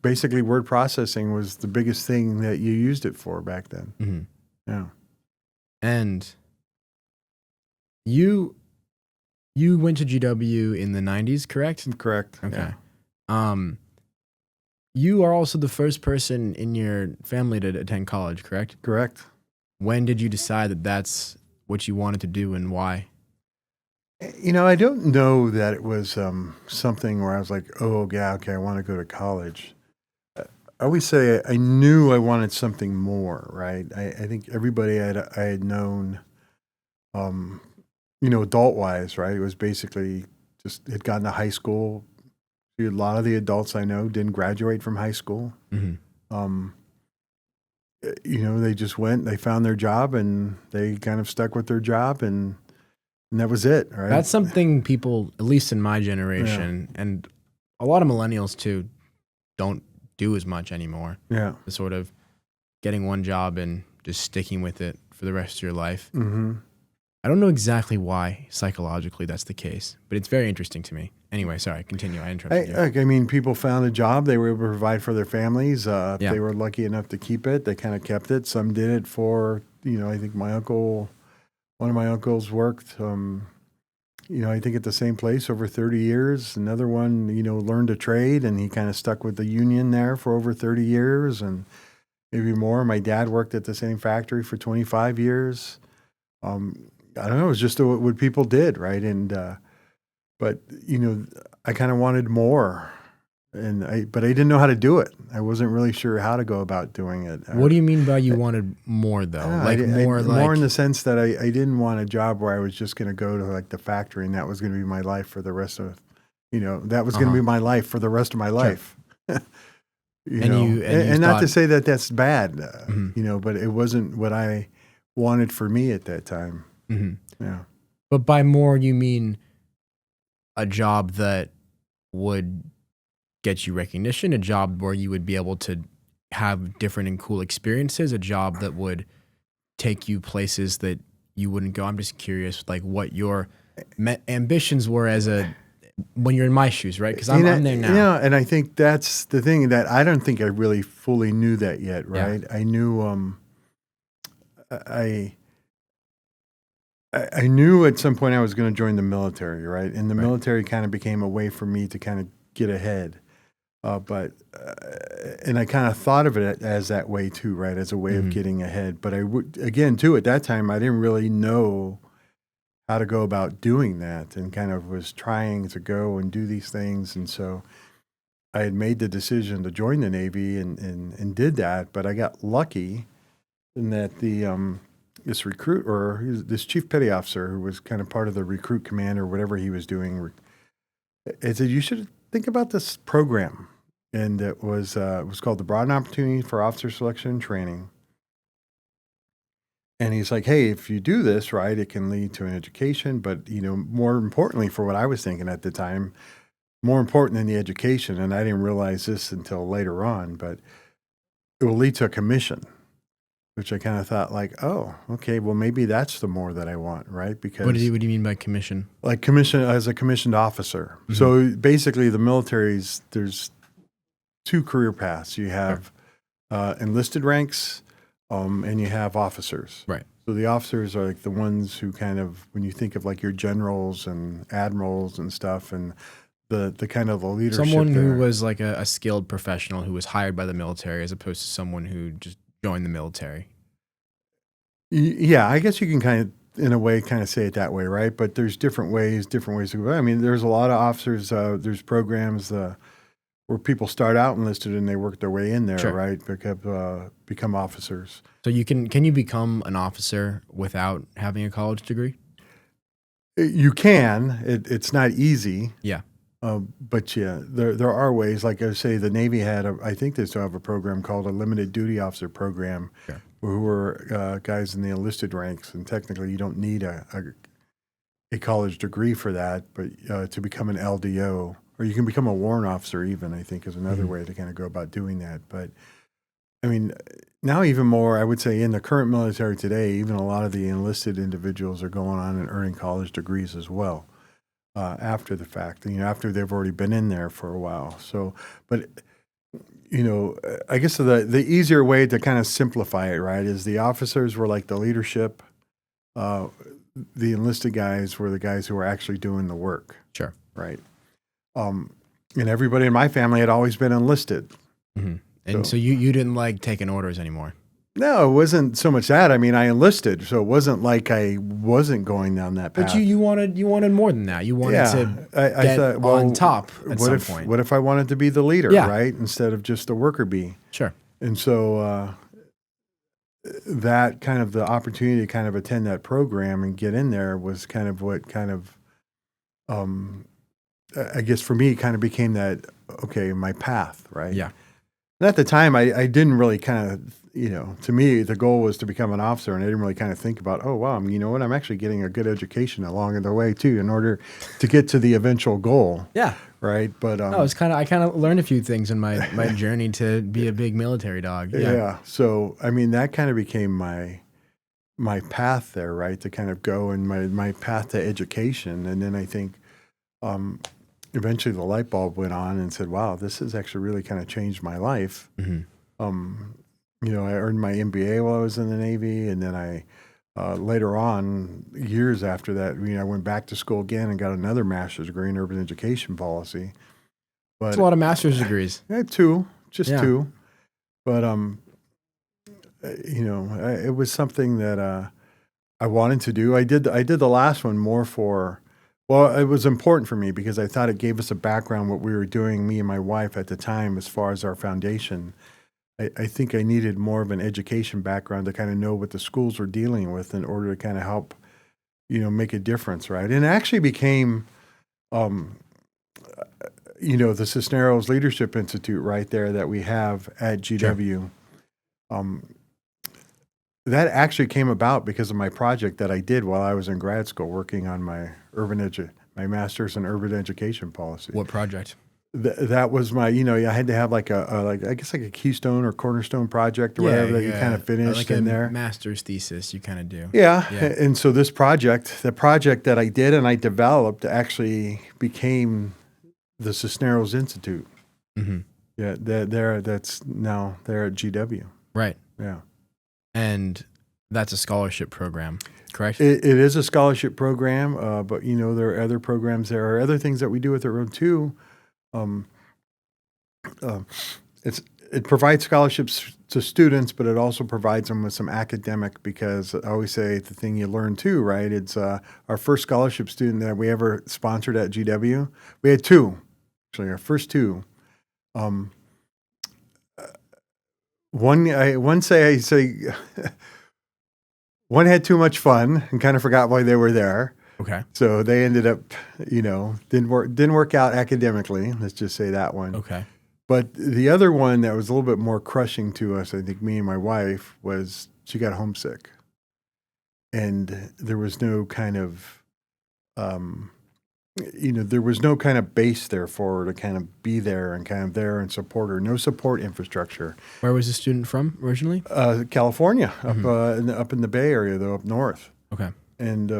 basically word processing was the biggest thing that you used it for back then. Mm-hmm. Yeah. And you went to GW in the 90s, correct? Correct. Okay. Yeah. You are also the first person in your family to attend college, correct? Correct. When did you decide that that's what you wanted to do and why? I don't know that it was something where I was like, oh, yeah, okay, I want to go to college. I always say I knew I wanted something more, right? I think everybody I had known, adult-wise, right? It was basically just had gotten to high school. A lot of the adults I know didn't graduate from high school. Mm-hmm. They just went, they found their job, and they kind of stuck with their job, and that was it, right? That's something people, at least in my generation, and a lot of millennials too, don't do as much anymore. Yeah. The sort of getting one job and just sticking with it for the rest of your life. Mm-hmm. I don't know exactly why psychologically that's the case, but it's very interesting to me. Anyway, sorry, continue. I interrupted you. I mean, people found a job. They were able to provide for their families. If Yeah. they were lucky enough to keep it, they kind of kept it. Some did it for, I think one of my uncles worked, I think at the same place over 30 years. Another one, learned a trade, and he kind of stuck with the union there for over 30 years and maybe more. My dad worked at the same factory for 25 years. I don't know. It was just what people did, right? And but I kind of wanted more, but I didn't know how to do it. I wasn't really sure how to go about doing it. What do you mean by you wanted more though? More in the sense that I didn't want a job where I was just going to go to like the factory and that was going to be my life for the rest of, that was going to be my life for the rest of my life. And not to say that that's bad, but it wasn't what I wanted for me at that time. Mm-hmm. Yeah. But by more, you mean a job that would get you recognition, a job where you would be able to have different and cool experiences, a job that would take you places that you wouldn't go? I'm just curious, like what your ambitions were when you're in my shoes, right? Because I'm there now. Yeah, and I think that's the thing that I don't think I really fully knew that yet, right? Yeah. I knew I knew at some point I was going to join the military, right? And the Right. military kind of became a way for me to kind of get ahead. And I kind of thought of it as that way too, right? As a way of getting ahead. But I would, again, too, at that time, I didn't really know how to go about doing that, and kind of was trying to go and do these things. And so I had made the decision to join the Navy and did that. But I got lucky in that this recruit, or this chief petty officer who was kind of part of the recruit command or whatever he was doing, it said, you should think about this program. And it was called the Broad Opportunity for Officer Selection and Training. And he's like, hey, if you do this, right, it can lead to an education. But, more importantly for what I was thinking at the time, more important than the education, and I didn't realize this until later on, but it will lead to a commission, which I kind of thought like, oh, okay, well, maybe that's the more that I want, right? Because What do you mean by commission? like commission as a commissioned officer. So basically the military's, there's two career paths. You have enlisted ranks, and you have officers. Right. So the officers are like the ones who kind of, when you think of like your generals and admirals and stuff, and the kind of the leadership. Someone there. who was like a skilled professional who was hired by the military, as opposed to someone who just joined the military. Yeah, I guess you can kind of, in a way, kind of say it that way, right? But there's different ways to go. I mean, there's a lot of officers. There's programs where people start out enlisted and they work their way in there, Sure. right? Become officers. So can you become an officer without having a college degree? You can. It's not easy. Yeah. But yeah, there are ways. Like I say, the Navy I think they still have a program called a Limited Duty Officer Program, Sure. who are guys in the enlisted ranks, and technically you don't need a college degree for that, but to become an LDO, or you can become a warrant officer even, I think is another way to kind of go about doing that. But I mean, now even more, I would say in the current military today, even a lot of the enlisted individuals are going on and earning college degrees as well. After the fact, after they've already been in there for a while. So, but, I guess the easier way to kind of simplify it, right, is the officers were like the leadership. The enlisted guys were the guys who were actually doing the work. Sure. Right. And everybody in my family had always been enlisted. Mm-hmm. And so you didn't like taking orders anymore? No, it wasn't so much that. I mean, I enlisted, so it wasn't like I wasn't going down that path. But you wanted more than that. You wanted to get thought, well, on top at some point. What if I wanted to be the leader, right, instead of just the worker bee? Sure. And so that kind of the opportunity to kind of attend that program and get in there was kind of what kind of, I guess for me, kind of became that, okay, my path, right? Yeah. And at the time, I didn't really kind of, to me, the goal was to become an officer, and I didn't really kind of think about, oh, wow, you know what, I'm actually getting a good education along the way, too, in order to get to the eventual goal. Yeah. Right? But I kind of learned a few things in my journey to be a big military dog. Yeah. So, I mean, that kind of became my path there, right, to kind of go, and my path to education. And then I think eventually the light bulb went on and said, wow, this has actually really kind of changed my life. Mm-hmm. I earned my MBA while I was in the Navy, and then I later on, years after that, I went back to school again and got another master's degree in urban education policy. But That's a lot of master's degrees. two. But it was something that I wanted to do. I did the last one more for. Well, it was important for me because I thought it gave us a background what we were doing, me and my wife at the time, as far as our foundation. I think I needed more of an education background to kind of know what the schools were dealing with in order to kind of help, make a difference, right? And it actually became, the Cisneros Leadership Institute right there that we have at GW. Sure. That actually came about because of my project that I did while I was in grad school working on my my master's in urban education policy. What project? that was my, I had to have like I guess like a keystone or cornerstone project or whatever that you kind of finished like in a there. master's thesis. You kind of do. Yeah. Yeah. And so this project, the project that I did and I developed actually became the Cisneros Institute. Mm-hmm. Yeah. That's now they're at GW. Right. Yeah. And that's a scholarship program, correct? It is a scholarship program, but there are other programs. There are other things that we do with our own too. Um, it provides scholarships to students, but it also provides them with some academic, because I always say the thing you learn too, right? It's our first scholarship student that we ever sponsored at GW. We had two, actually, our first two. One one had too much fun and kind of forgot why they were there. Okay. So they ended up, didn't work out academically. Let's just say that one. Okay. But the other one that was a little bit more crushing to us, I think, me and my wife, was she got homesick. And there was no kind of, there was no kind of base there for her to kind of be there and kind of there and support her. No support infrastructure. Where was the student from originally? California, up in the Bay Area, though, up north. Okay. And,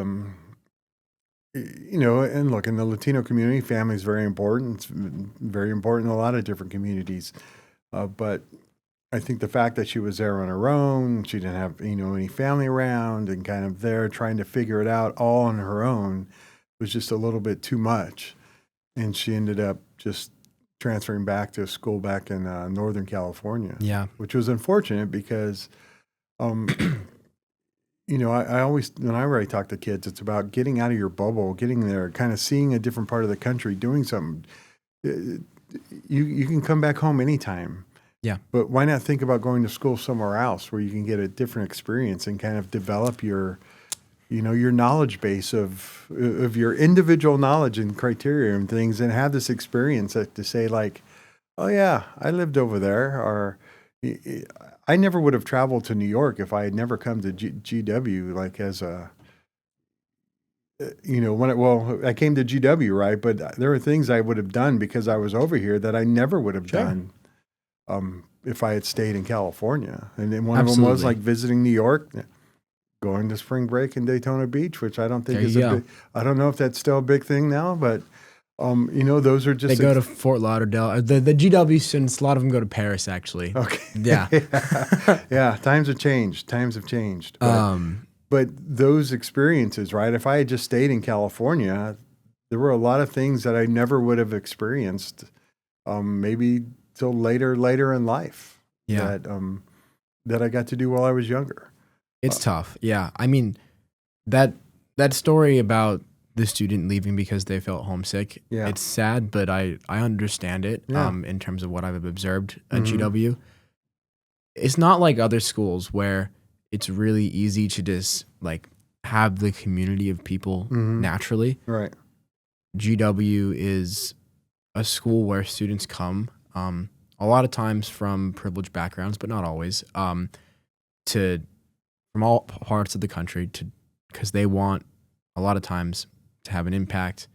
and look, in the Latino community, family is very important. It's very important in a lot of different communities. But I think the fact that she was there on her own, she didn't have, any family around, and kind of there trying to figure it out all on her own was just a little bit too much. And she ended up just transferring back to school back in Northern California. Yeah. Which was unfortunate because, I always, whenever I talk to kids, it's about getting out of your bubble, getting there, kind of seeing a different part of the country, doing something. You can come back home anytime. Yeah. But why not think about going to school somewhere else where you can get a different experience and kind of develop your knowledge base of your individual knowledge and criteria and things, and have this experience to say like, oh yeah, I lived over there, or I never would have traveled to New York if I had never come to GW, like as a, I came to GW, right? But there are things I would have done because I was over here that I never would have done if I had stayed in California. And then one of them was like visiting New York, going to spring break in Daytona Beach, which I don't think is I don't know if that's still a big thing now, but those are just... They go to Fort Lauderdale. The GW students, a lot of them go to Paris, actually. Okay. Yeah. Yeah, times have changed. But those experiences, right? If I had just stayed in California, there were a lot of things that I never would have experienced, maybe till later in life. Yeah. That I got to do while I was younger. It's tough. Yeah. I mean, that story about the student leaving because they felt homesick, it's sad, but I understand it in terms of what I've observed at GW. It's not like other schools where it's really easy to just like have the community of people naturally. Right. GW is a school where students come a lot of times from privileged backgrounds, but not always, from all parts of the country, because they want a lot of times to have an impact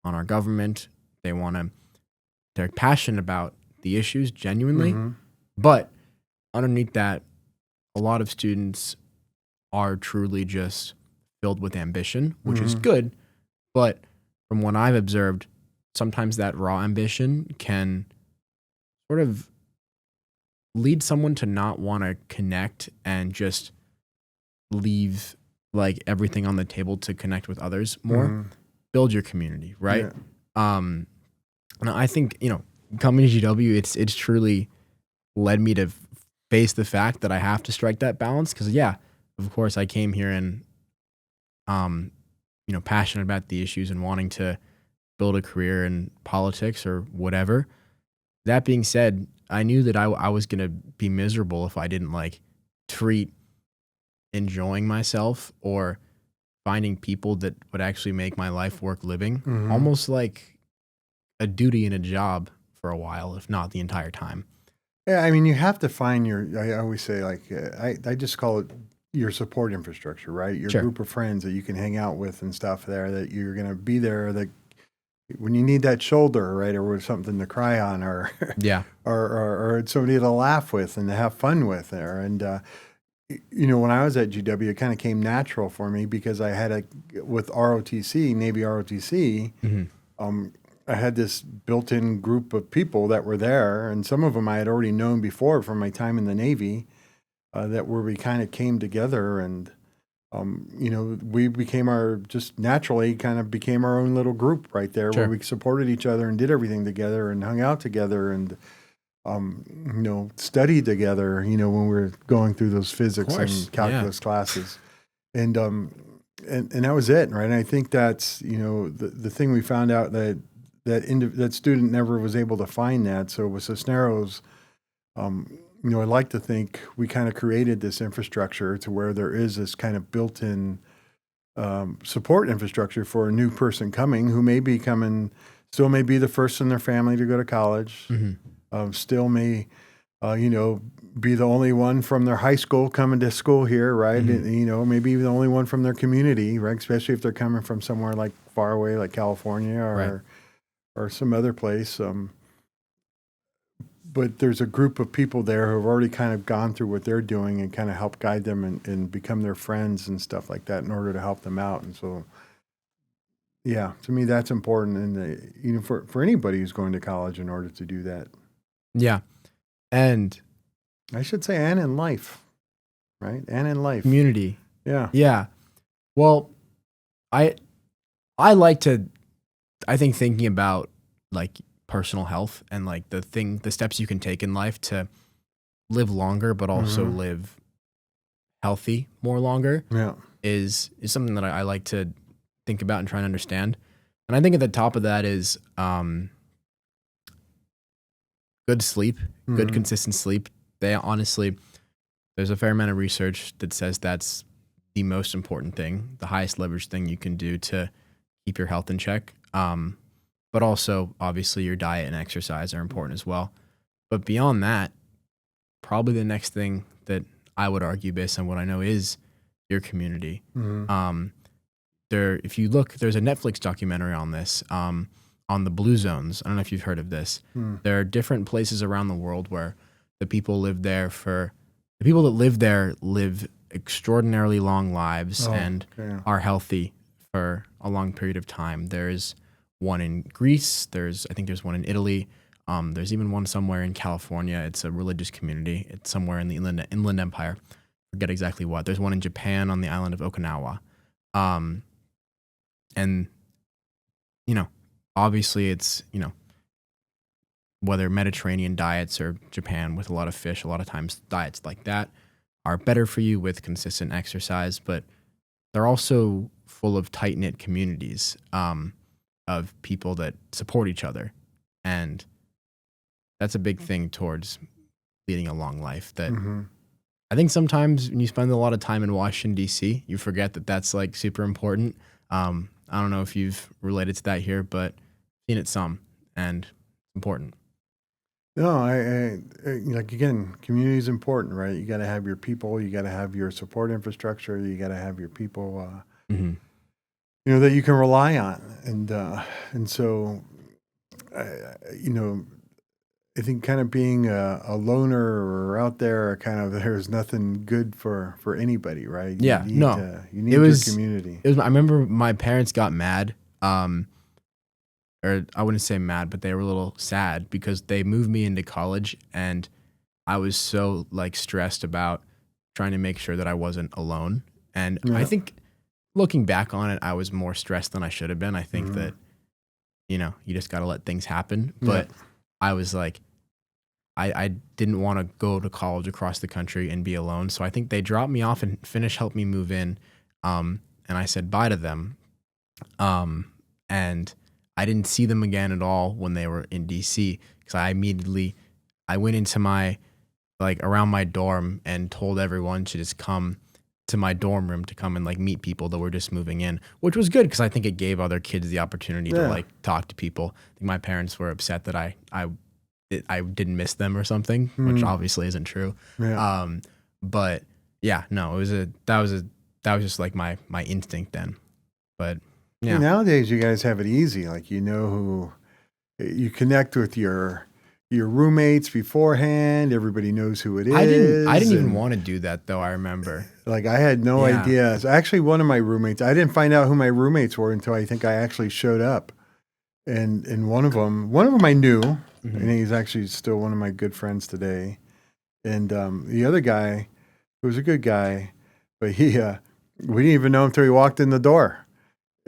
on our government. They're passionate about the issues genuinely, but underneath that, a lot of students are truly just filled with ambition, which is good. But from what I've observed, sometimes that raw ambition can sort of lead someone to not want to connect and just leave like everything on the table to connect with others more. Build your community, right? And I think, coming to GW, it's truly led me to face the fact that I have to strike that balance, because of course I came here and passionate about the issues and wanting to build a career in politics or whatever. That being said, I knew that I was going to be miserable if I didn't like treat enjoying myself or finding people that would actually make my life worth living almost like a duty and a job for a while, if not the entire time. Yeah, I mean, you have to find I always say, like, I just call it your support infrastructure, right? Your group of friends that you can hang out with and stuff there, that you're going to be there, that when you need that shoulder, right, or something to cry on, or Yeah. or somebody to laugh with and to have fun with there. And when I was at GW, it kind of came natural for me because I had with ROTC, Navy ROTC. I had this built-in group of people that were there, and some of them I had already known before from my time in the Navy, that where we kind of came together, and we just naturally kind of became our own little group right there, Sure. where we supported each other and did everything together and hung out together and studied together. When we were going through those physics and calculus classes, and that was it, right? And I think that's the thing we found out that student never was able to find that. So with Cisneros, I like to think we kind of created this infrastructure to where there is this kind of built-in support infrastructure for a new person coming who may be coming, still may be the first in their family to go to college, still may, be the only one from their high school coming to school here, right? And, maybe the only one from their community, right? Especially if they're coming from somewhere like far away, like California or some other place. But there's a group of people there who have already kind of gone through what they're doing and kind of help guide them and become their friends and stuff like that in order to help them out. And so, yeah, to me, that's important. And for anybody who's going to college in order to do that. Yeah. And I should say, and in life, right? And in life. Community. Yeah. Yeah. Well, I think thinking about like personal health and like the steps you can take in life to live longer, but also live healthy more longer is something that I like to think about and try and understand. And I think at the top of that is good sleep, good consistent sleep. There's a fair amount of research that says that's the most important thing, the highest leverage thing you can do to keep your health in check. But also, obviously, your diet and exercise are important as well. But beyond that, probably the next thing that I would argue based on what I know is your community. If you look, there's a Netflix documentary on this, on the blue zones. I don't know if you've heard of this. There are different places around the world where the people that live there live extraordinarily long lives and are healthy for a long period of time. There's one in Greece. I think there's one in Italy. There's even one somewhere in California. It's a religious community. It's somewhere in the Inland Empire. Forget exactly what. There's one in Japan on the island of Okinawa. And, obviously it's, whether Mediterranean diets or Japan with a lot of fish, a lot of times diets like that are better for you with consistent exercise, but they're also full of tight-knit communities of people that support each other. And that's a big thing towards leading a long life that I think sometimes when you spend a lot of time in Washington, D.C., you forget that that's like super important. I don't know if you've related to that here, but I've seen it some, and it's important. No, I like, again, community is important, right? You got to have your people, you got to have your support infrastructure, you got to have your people, that you can rely on. And so, I think kind of being a loner or out there, there's nothing good for anybody, right? Yeah, you need your community. I remember my parents got mad, or I wouldn't say mad, but they were a little sad because they moved me into college, and I was so like stressed about trying to make sure that I wasn't alone. And I think looking back on it, I was more stressed than I should have been. I think that, you just got to let things happen. But I was like, I didn't want to go to college across the country and be alone. So I think they dropped me off and helped me move in. And I said bye to them. And I didn't see them again at all when they were in DC, because I went into around my dorm and told everyone to just come to my dorm room to come and meet people that were just moving in, which was good because I think it gave other kids the opportunity to talk to people. I think my parents were upset that I didn't miss them or something, which obviously isn't true. Yeah. But yeah, no, that was just like my instinct then. But Yeah. Nowadays, you guys have it easy. Like, you know who you connect with your roommates beforehand. Everybody knows who it is. I didn't even and, want to do that though. I remember. Like, I had no Yeah. idea. So actually, one of my roommates, I didn't find out who my roommates were until I think I actually showed up. And one of them I knew, Mhm. and he's actually still one of my good friends today. And the other guy, who was a good guy, but we didn't even know him until he walked in the door.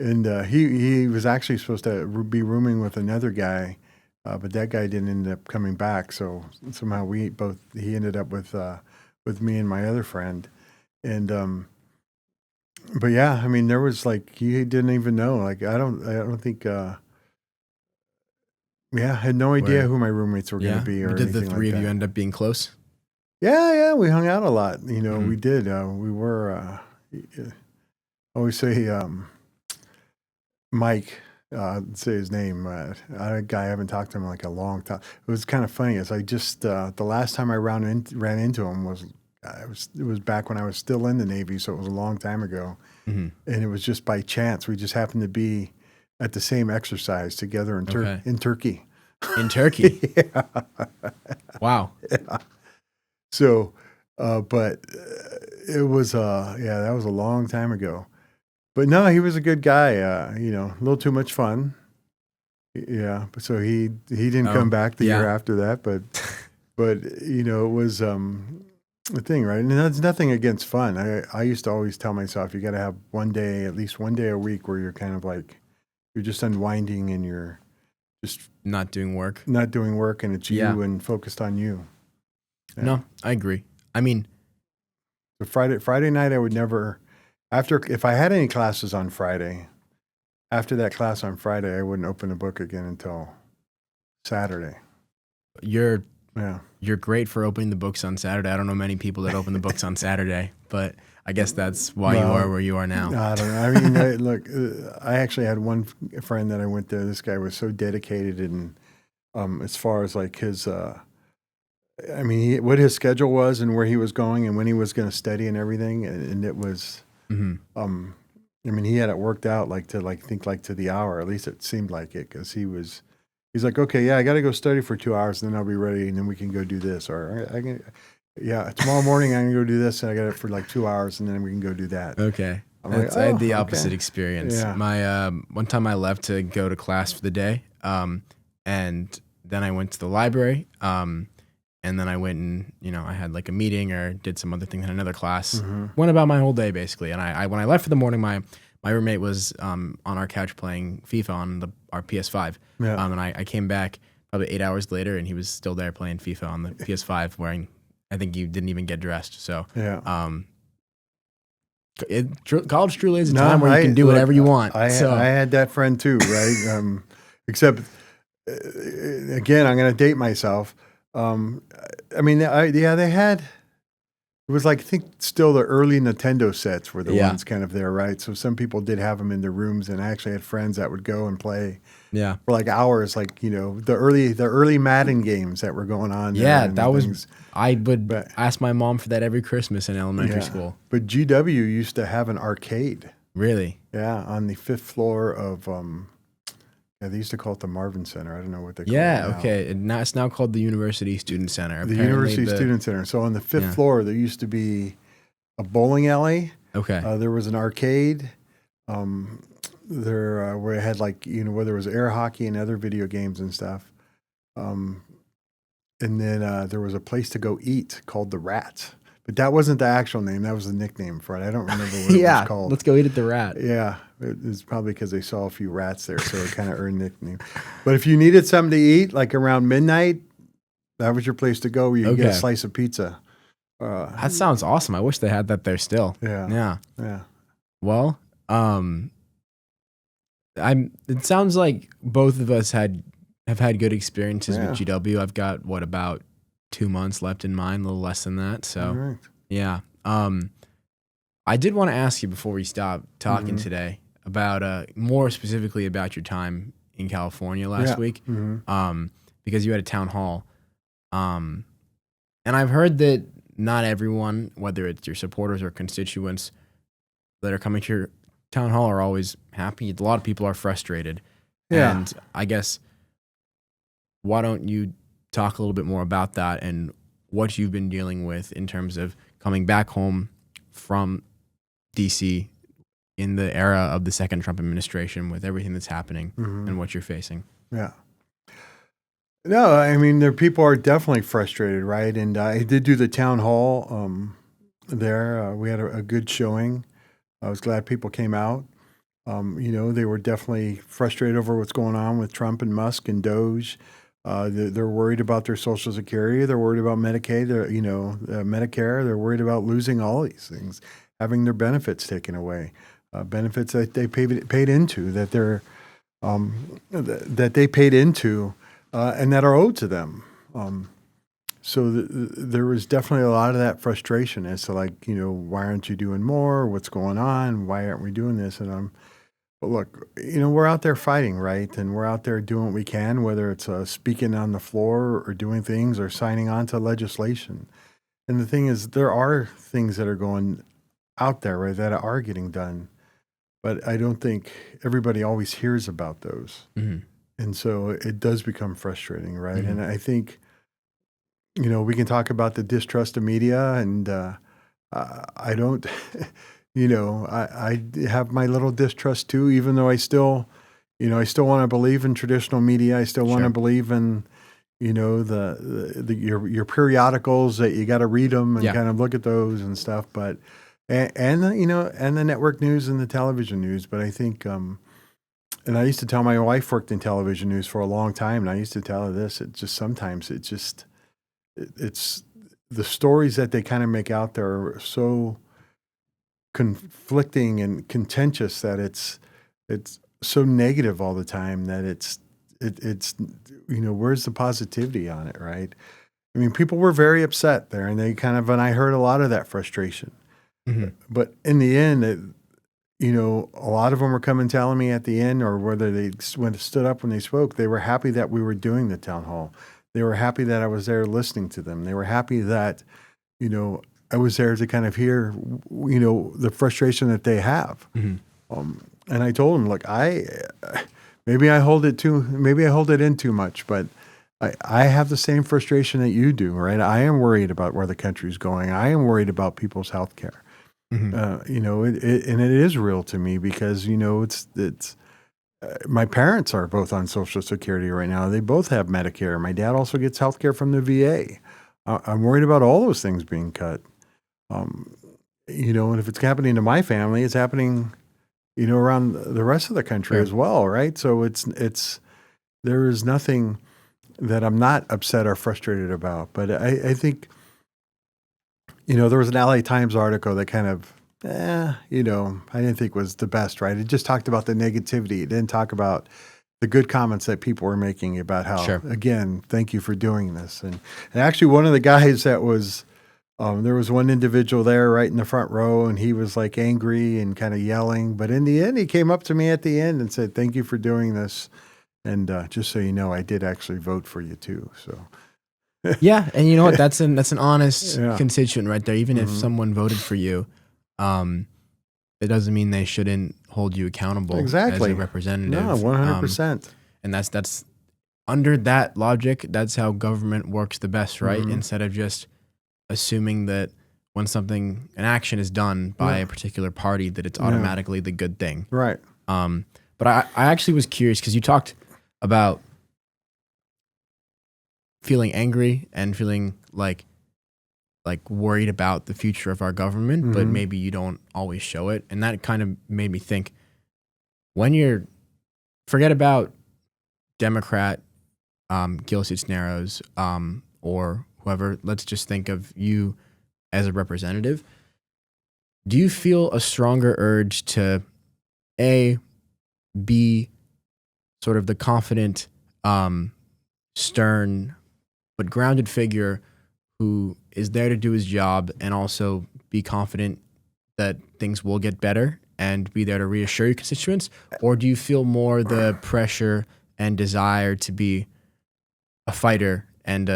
And he was actually supposed to be rooming with another guy, but that guy didn't end up coming back. So somehow he ended up with me and my other friend. And but yeah, I mean, there was like he didn't even know. Like I don't think. Yeah, I had no idea Where- who my roommates were going Yeah. to be or But did the anything three like of you that. end up being close? Yeah, we hung out a lot. You know, Mhm. we did. We were. I always say Mike. Say his name. A guy I haven't talked to him in like a long time. It was kind of funny. As I just the last time I ran into him was it was back when I was still in the Navy, so it was a long time ago. Mm-hmm. And it was just by chance. We just happened to be at the same exercise together in Okay. in Turkey. In Turkey. Yeah. Wow. So, but it was, that was a long time ago. But no, he was a good guy. You know, a little too much fun. Yeah. So he didn't Oh, come back the year yeah. after that. But you know, it was the thing, right? And that's nothing against fun. I used to always tell myself, you got to have at least one day a week where you're kind of like you're just unwinding and you're just Not doing work. not doing work, and it's Yeah. you and focused on you. Yeah. No, I agree. I mean, So Friday night, I would never, if I had any classes on Friday, after that class on Friday, I wouldn't open a book again until Saturday. you're Yeah. great for opening the books on Saturday. I don't know many people that open the books on Saturday, but I guess that's why you Well, are where you are now. I don't know. I mean, look, I actually had one friend that I went there. This guy was so dedicated, and as far as like his, I mean, what his schedule was and where he was going and when he was going to study and everything, and it was, Hmm. I mean, he had it worked out like to the hour. At least it seemed like it, because he's like, okay, yeah, I got to go study for 2 hours, and then I'll be ready, and then we can go do this, or tomorrow morning I'm gonna go do this, and I got it for like 2 hours, and then we can go do that. Okay. I'm like, I had the "Oh, opposite okay." experience. Yeah. My one time I left to go to class for the day, and then I went to the library, and then I went and I had like a meeting or did some other thing, had another class. Mhm. Went about my whole day basically. And I when I left for the morning, my roommate was on our couch playing FIFA on our PS5. Yeah. And I came back probably 8 hours later, and he was still there playing FIFA on the PS5, wearing. I think he didn't even get dressed. So Yeah. college truly is a No, time where you can do look, whatever you want. I so had that friend too, right? Except, again, I'm going to date myself. I mean, they had. It was like, I think still the early Nintendo sets were the Yeah. ones kind of there, right? So some people did have them in their rooms, and I actually had friends that would go and play yeah, for like hours, like the early Madden games that were going on. there yeah, and that was. things. I would But- ask my mom for that every Christmas in elementary Yeah. school. But GW used to have an arcade. Really? Yeah, on the 5th floor of they used to call it the Marvin Center. I don't know what they call it Yeah. now. Okay. It's now called the University Student Center. The Apparently University Student Center. So on the 5th Yeah. floor, there used to be a bowling alley. Okay. There was an arcade. There where it had like where there was air hockey and other video games and stuff. And then there was a place to go eat called the Rat, but that wasn't the actual name. That was the nickname for it. I don't remember what it yeah. was called. Let's go eat at the Rat. Yeah, it's probably because they saw a few rats there, so it kind of earned nickname. But if you needed something to eat, like around midnight, that was your place to go. Where you could get a Okay. slice of pizza. That sounds awesome. I wish they had that there still. Yeah. Yeah. Well, it sounds like both of us have had good experiences Yeah. with GW. I've got about 2 months left in mine, a little less than that. So All right. yeah. I did want to ask you before we stop talking Mhm. today about more specifically about your time in California last Yeah. week. Mhm. Because you had a town hall. And I've heard that not everyone, whether it's your supporters or constituents that are coming to town hall are always happy. A lot of people are frustrated. Yeah. And I guess, why don't you talk a little bit more about that and what you've been dealing with in terms of coming back home from DC in the era of the second Trump administration with everything that's happening and what you're facing. Yeah. No, I mean, people are definitely frustrated, right? And I did do the town hall there. We had a good showing. I was glad people came out. They were definitely frustrated over what's going on with Trump and Musk and Doge. They're worried about their Social Security. They're worried about Medicaid. Medicare. They're worried about losing all these things, having their benefits taken away, benefits that they paid into, that they paid into, and that are owed to them. So there was definitely a lot of that frustration as to why aren't you doing more? What's going on? Why aren't we doing this? And but look, we're out there fighting, right? And we're out there doing what we can, whether it's speaking on the floor or doing things or signing on to legislation. And the thing is, there are things that are going out there, right, that are getting done. But I don't think everybody always hears about those. Mm-hmm. And so it does become frustrating, right? And I think, we can talk about the distrust of media, and I don't, I have my little distrust too, even though I still want to believe in traditional media. I still want to believe in, your periodicals, that you got to read them and kind of look at those and stuff. But and the network news and the television news. But I think, and I used to tell, my wife worked in television news for a long time, and I used to tell her this. It's the stories that they kind of make out there are so conflicting and contentious that it's so negative all the time that it's where's the positivity on it, right? I mean, people were very upset there, and and I heard a lot of that frustration. Mm-hmm. But in the end, a lot of them were coming telling me at the end, or whether they stood up when they spoke, they were happy that we were doing the town hall. They were happy that I was there listening to them. They were happy that, I was there to kind of hear, the frustration that they have. Mm-hmm. And I told them, look, maybe I hold it in too much, but I have the same frustration that you do, right? I am worried about where the country's going. I am worried about people's health care. Mm-hmm. And it is real to me because, it's my parents are both on Social Security right now. They both have Medicare. My dad also gets health care from the VA. I'm worried about all those things being cut. And if it's happening to my family, it's happening, around the rest of the country as well, right? So there is nothing that I'm not upset or frustrated about. But I think, there was an LA Times article that kind of, I didn't think was the best, right? It just talked about the negativity. It didn't talk about the good comments that people were making about how, again, thank you for doing this. And actually one of the guys that was, there was one individual there right in the front row, and he was like angry and kind of yelling. But in the end, he came up to me at the end and said, thank you for doing this. And just so you know, I did actually vote for you too. So. Yeah, and you know what? That's an honest constituent right there. Even if someone voted for you, it doesn't mean they shouldn't hold you accountable as a representative. No, 100%. And that's under that logic. That's how government works the best, right? Instead of just assuming that when an action is done by a particular party, that it's automatically the good thing, right? But I actually was curious because you talked about feeling angry and feeling like worried about the future of our government, but maybe you don't always show it. And that kind of made me think, forget about Democrat Gil Cisneros or whoever, let's just think of you as a representative. Do you feel a stronger urge to be sort of the confident, stern, but grounded figure who is there to do his job and also be confident that things will get better and be there to reassure your constituents? Or do you feel more the pressure and desire to be a fighter and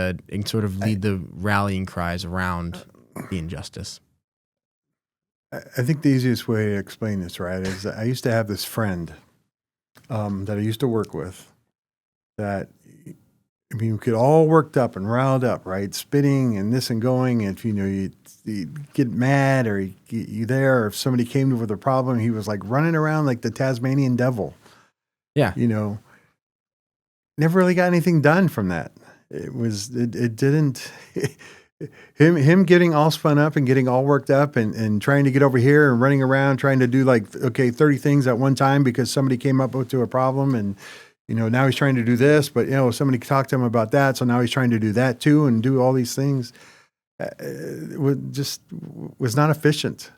sort of lead the rallying cries around the injustice? I think the easiest way to explain this, right, is that I used to have this friend that I used to work with that, I mean, we get all worked up and riled up, right? Spitting and this and going. And if, you get mad or you there, or if somebody came to with a problem, he was like running around like the Tasmanian devil. Yeah. Never really got anything done from that. It didn't, him getting all spun up and getting all worked up and trying to get over here and running around trying to do 30 things at one time because somebody came up to a problem and, now he's trying to do this, but, somebody talked to him about that. So now he's trying to do that too and do all these things. It was not efficient.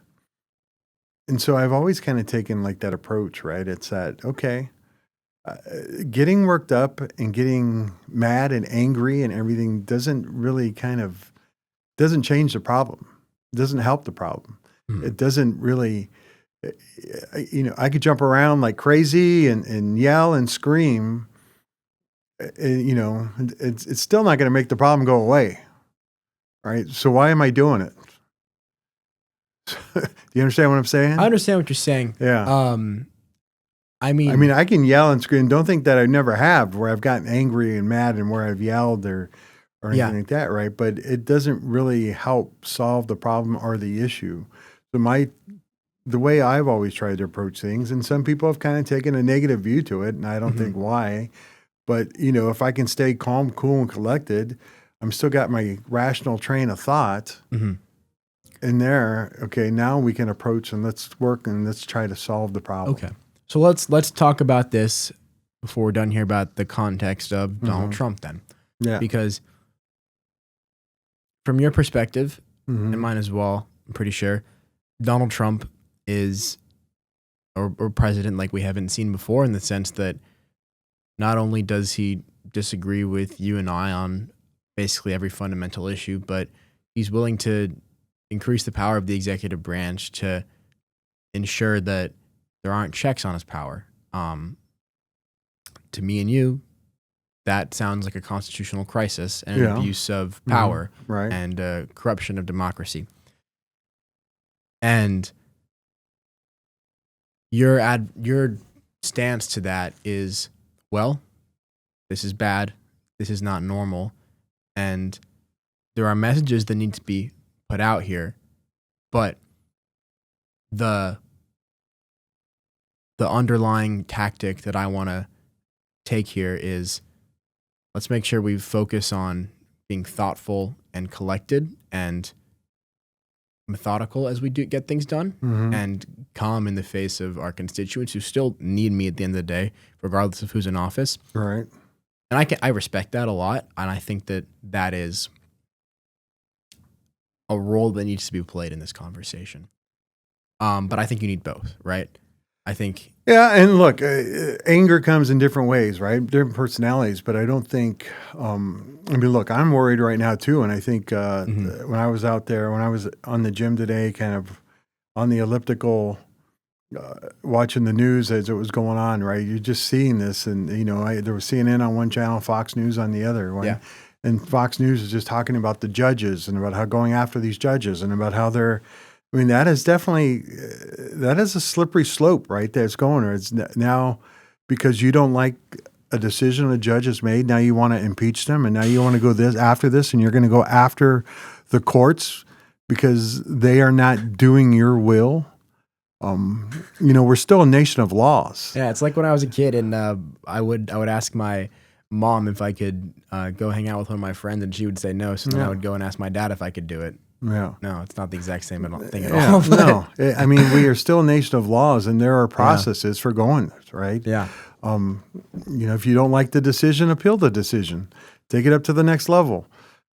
And so I've always kind of taken like that approach, right? It's that, okay, getting worked up and getting mad and angry and everything doesn't change the problem. It doesn't help the problem. It doesn't really, I could jump around like crazy and yell and scream. It's still not going to make the problem go away. Right. So why am I doing it? Do you understand what I'm saying? I understand what you're saying. Yeah. I mean, I can yell and scream. Don't think that I never have where I've gotten angry and mad and where I've yelled or anything like that, right? But it doesn't really help solve the problem or the issue. So the way I've always tried to approach things, and some people have kind of taken a negative view to it, and I don't think why. But, if I can stay calm, cool, and collected, I'm still got my rational train of thought in there. Okay, now we can approach and let's work and let's try to solve the problem. Okay. So let's talk about this before we're done here about the context of Donald Trump then. Yeah. Because from your perspective, and mine as well, I'm pretty sure, Donald Trump is or president like we haven't seen before, in the sense that not only does he disagree with you and I on basically every fundamental issue, but he's willing to increase the power of the executive branch to ensure that there aren't checks on his power. To me and you, that sounds like a constitutional crisis and an abuse of power and corruption of democracy. And your stance to that is, well, this is bad, this is not normal, and there are messages that need to be put out here, but the underlying tactic that I want to take here is, let's make sure we focus on being thoughtful and collected and methodical as we do get things done, and calm in the face of our constituents who still need me at the end of the day, regardless of who's in office. Right. And I respect that a lot, and I think that is a role that needs to be played in this conversation. But I think you need both, right? I think. Yeah, and look, anger comes in different ways, right? Different personalities, but I don't think. Look, I'm worried right now too, and I think when I was out there, when I was on the gym today, kind of on the elliptical, watching the news as it was going on, right? You're just seeing this, and there was CNN on one channel, Fox News on the other. And Fox News is just talking about the judges and about how going after these judges and about how they're. That is definitely, that is a slippery slope, right? That's going there. It's now because you don't like a decision a judge has made. Now you want to impeach them, and now you want to go after this, and you're going to go after the courts because they are not doing your will. We're still a nation of laws. Yeah, it's like when I was a kid, and I would ask my mom if I could go hang out with one of my friends, and she would say no. So then I would go and ask my dad if I could do it. Yeah. No, it's not the exact same thing at all. No. We are still a nation of laws, and there are processes for going this, right? Yeah. If you don't like the decision, appeal the decision. Take it up to the next level.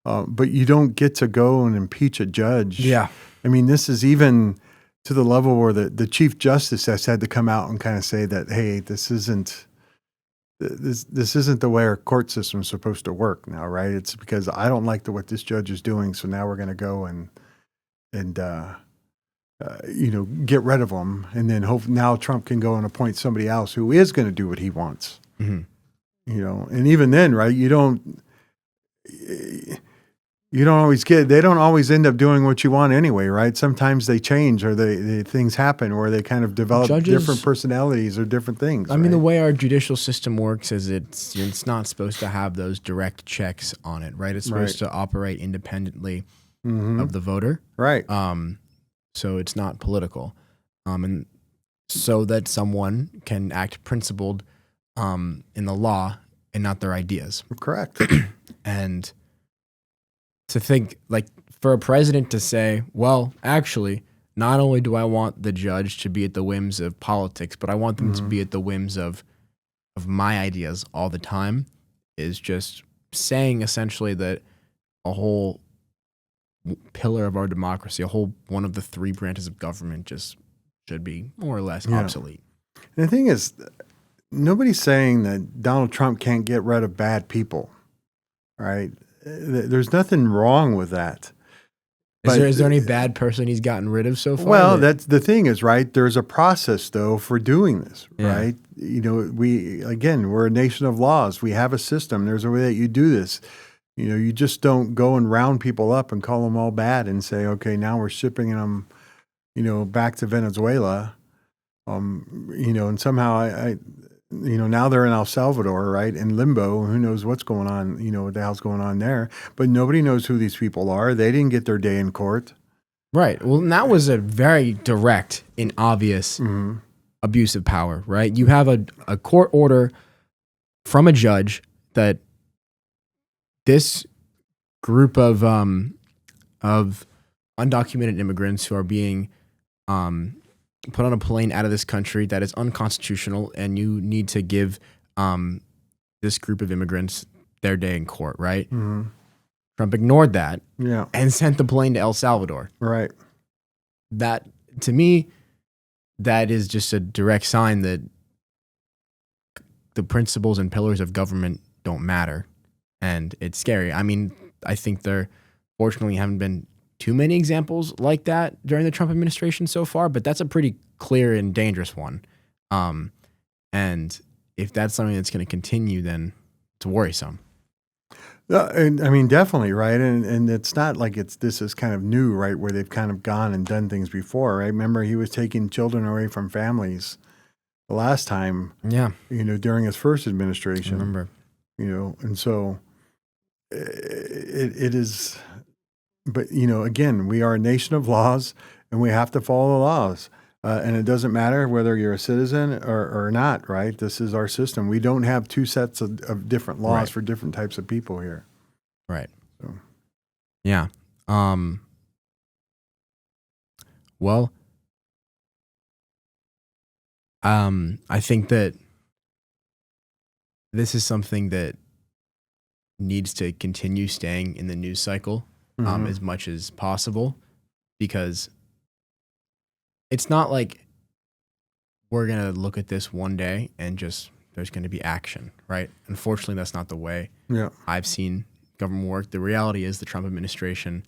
But you don't get to go and impeach a judge. Yeah. This is even to the level where the Chief Justice has had to come out and kind of say that, hey, this isn't the way our court system is supposed to work now, right? It's because I don't like what this judge is doing, so now we're going to go and get rid of him, and then hope now Trump can go and appoint somebody else who is going to do what he wants. And even then, right? You don't. you don't always get, they don't always end up doing what you want anyway, right? Sometimes they change or things happen where they kind of develop different Judges- personalities or different things. I mean, the right? way our judicial system works is it's not supposed to have those direct checks on it, right? It's supposed to operate independently Mhm. of the voter. Right. So it's not political. And so that someone can act principled in the law and not their ideas. Correct. And to think, like, for a president to say, well, actually, not only do I want the judge to be at the whims of politics, but I want them to be at the whims of my ideas all the time, is just saying essentially that a whole pillar of our democracy, a whole one of the three branches of government, just should be more or less obsolete. And the thing is, nobody's saying that Donald Trump can't get rid of bad people, right? There's nothing wrong with that. Is there any bad person he's gotten rid of so far? Well, that's the thing is, right? There's a process though for doing this, Yeah. right? You know, we're a nation of laws. We have a system. There's a way that you do this. You know, you just don't go and round people up and call them all bad and say, okay, now we're shipping them, you know, back to Venezuela. You know, and somehow you know, now they're in El Salvador, right? In limbo. Who knows what's going on, you know, what the hell's going on there. But nobody knows who these people are. They didn't get their day in court. Right. Well, and that was a very direct and obvious abuse of power, right? You have a court order from a judge that this group of undocumented immigrants who are being put on a plane out of this country that is unconstitutional, and you need to give this group of immigrants their day in court, right? Mm-hmm. Trump ignored that Yeah. and sent the plane to El Salvador. Right. That, to me, that is just a direct sign that the principles and pillars of government don't matter. And it's scary. I mean, I think there fortunately haven't been too many examples like that during the Trump administration so far, but that's a pretty clear and dangerous one. And if that's something that's going to continue, then it's worrisome. And I mean, definitely, right? And it's not like this is kind of new, right? Where they've kind of gone and done things before, right? Remember, he was taking children away from families the last time, Yeah. you know, during his first administration. Remember. You know, and so it is, but, you know, again, we are a nation of laws and we have to follow the laws. And it doesn't matter whether you're a citizen or not, right? This is our system. We don't have two sets of different laws Right. for different types of people here. Right. So. Yeah. Well, I think that this is something that needs to continue staying in the news cycle Mhm. as much as possible, because it's not like we're going to look at this one day and just there's going to be action, right? Unfortunately, that's not the way Yeah. I've seen government work. The reality is the Trump administration,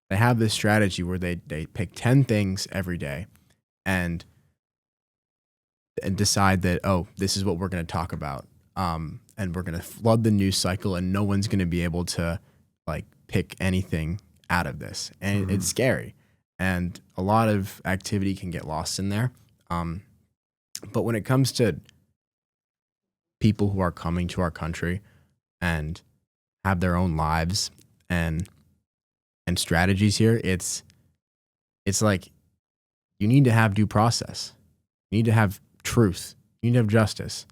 they have this strategy where they pick 10 things every day and decide that, oh, this is what we're going to talk about. And we're going to flood the news cycle and no one's going to be able to like pick anything out of this. And it's scary. And a lot of activity can get lost in there. But when it comes to people who are coming to our country and have their own lives and strategies here, it's like you need to have due process. You need to have truth. You need to have justice.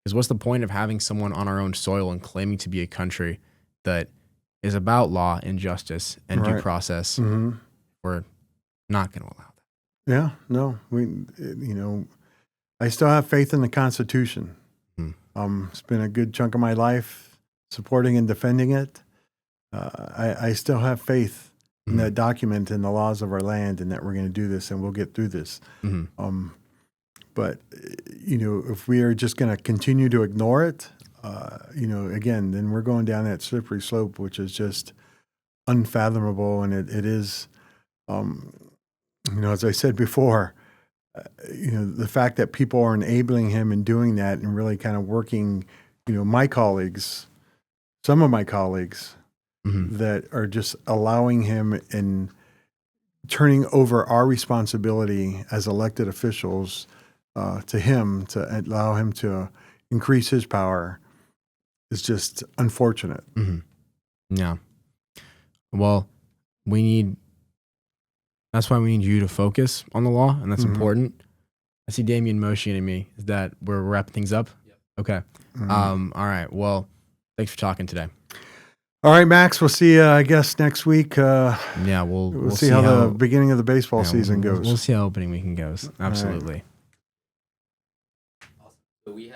Because what's the point of having someone on our own soil and claiming to be a country that is about law and justice and due Right. process? Mm-hmm. We're not going to allow that. Yeah. No, you know, I still have faith in the Constitution. It's been a good chunk of my life supporting and defending it. I still have faith in that document and the laws of our land and that we're going to do this and we'll get through this. But, you know, if we are just going to continue to ignore it, you know, again, then we're going down that slippery slope, which is just unfathomable. And it is, you know, as I said before, you know, the fact that people are enabling him and doing that and really kind of working, you know, my colleagues, some of my colleagues, that are just allowing him and turning over our responsibility as elected officials to him, to allow him to increase his power, is just unfortunate. Yeah. Well, that's why we need you to focus on the law, and that's important. I see Damien motioning me. Is that we're wrapping things up? Yep. Okay. All right. Well, thanks for talking today. All right, Max, we'll see you, I guess, next week. Yeah, we'll see how the beginning of the baseball season goes. We'll see how opening weekend goes. Absolutely. So we have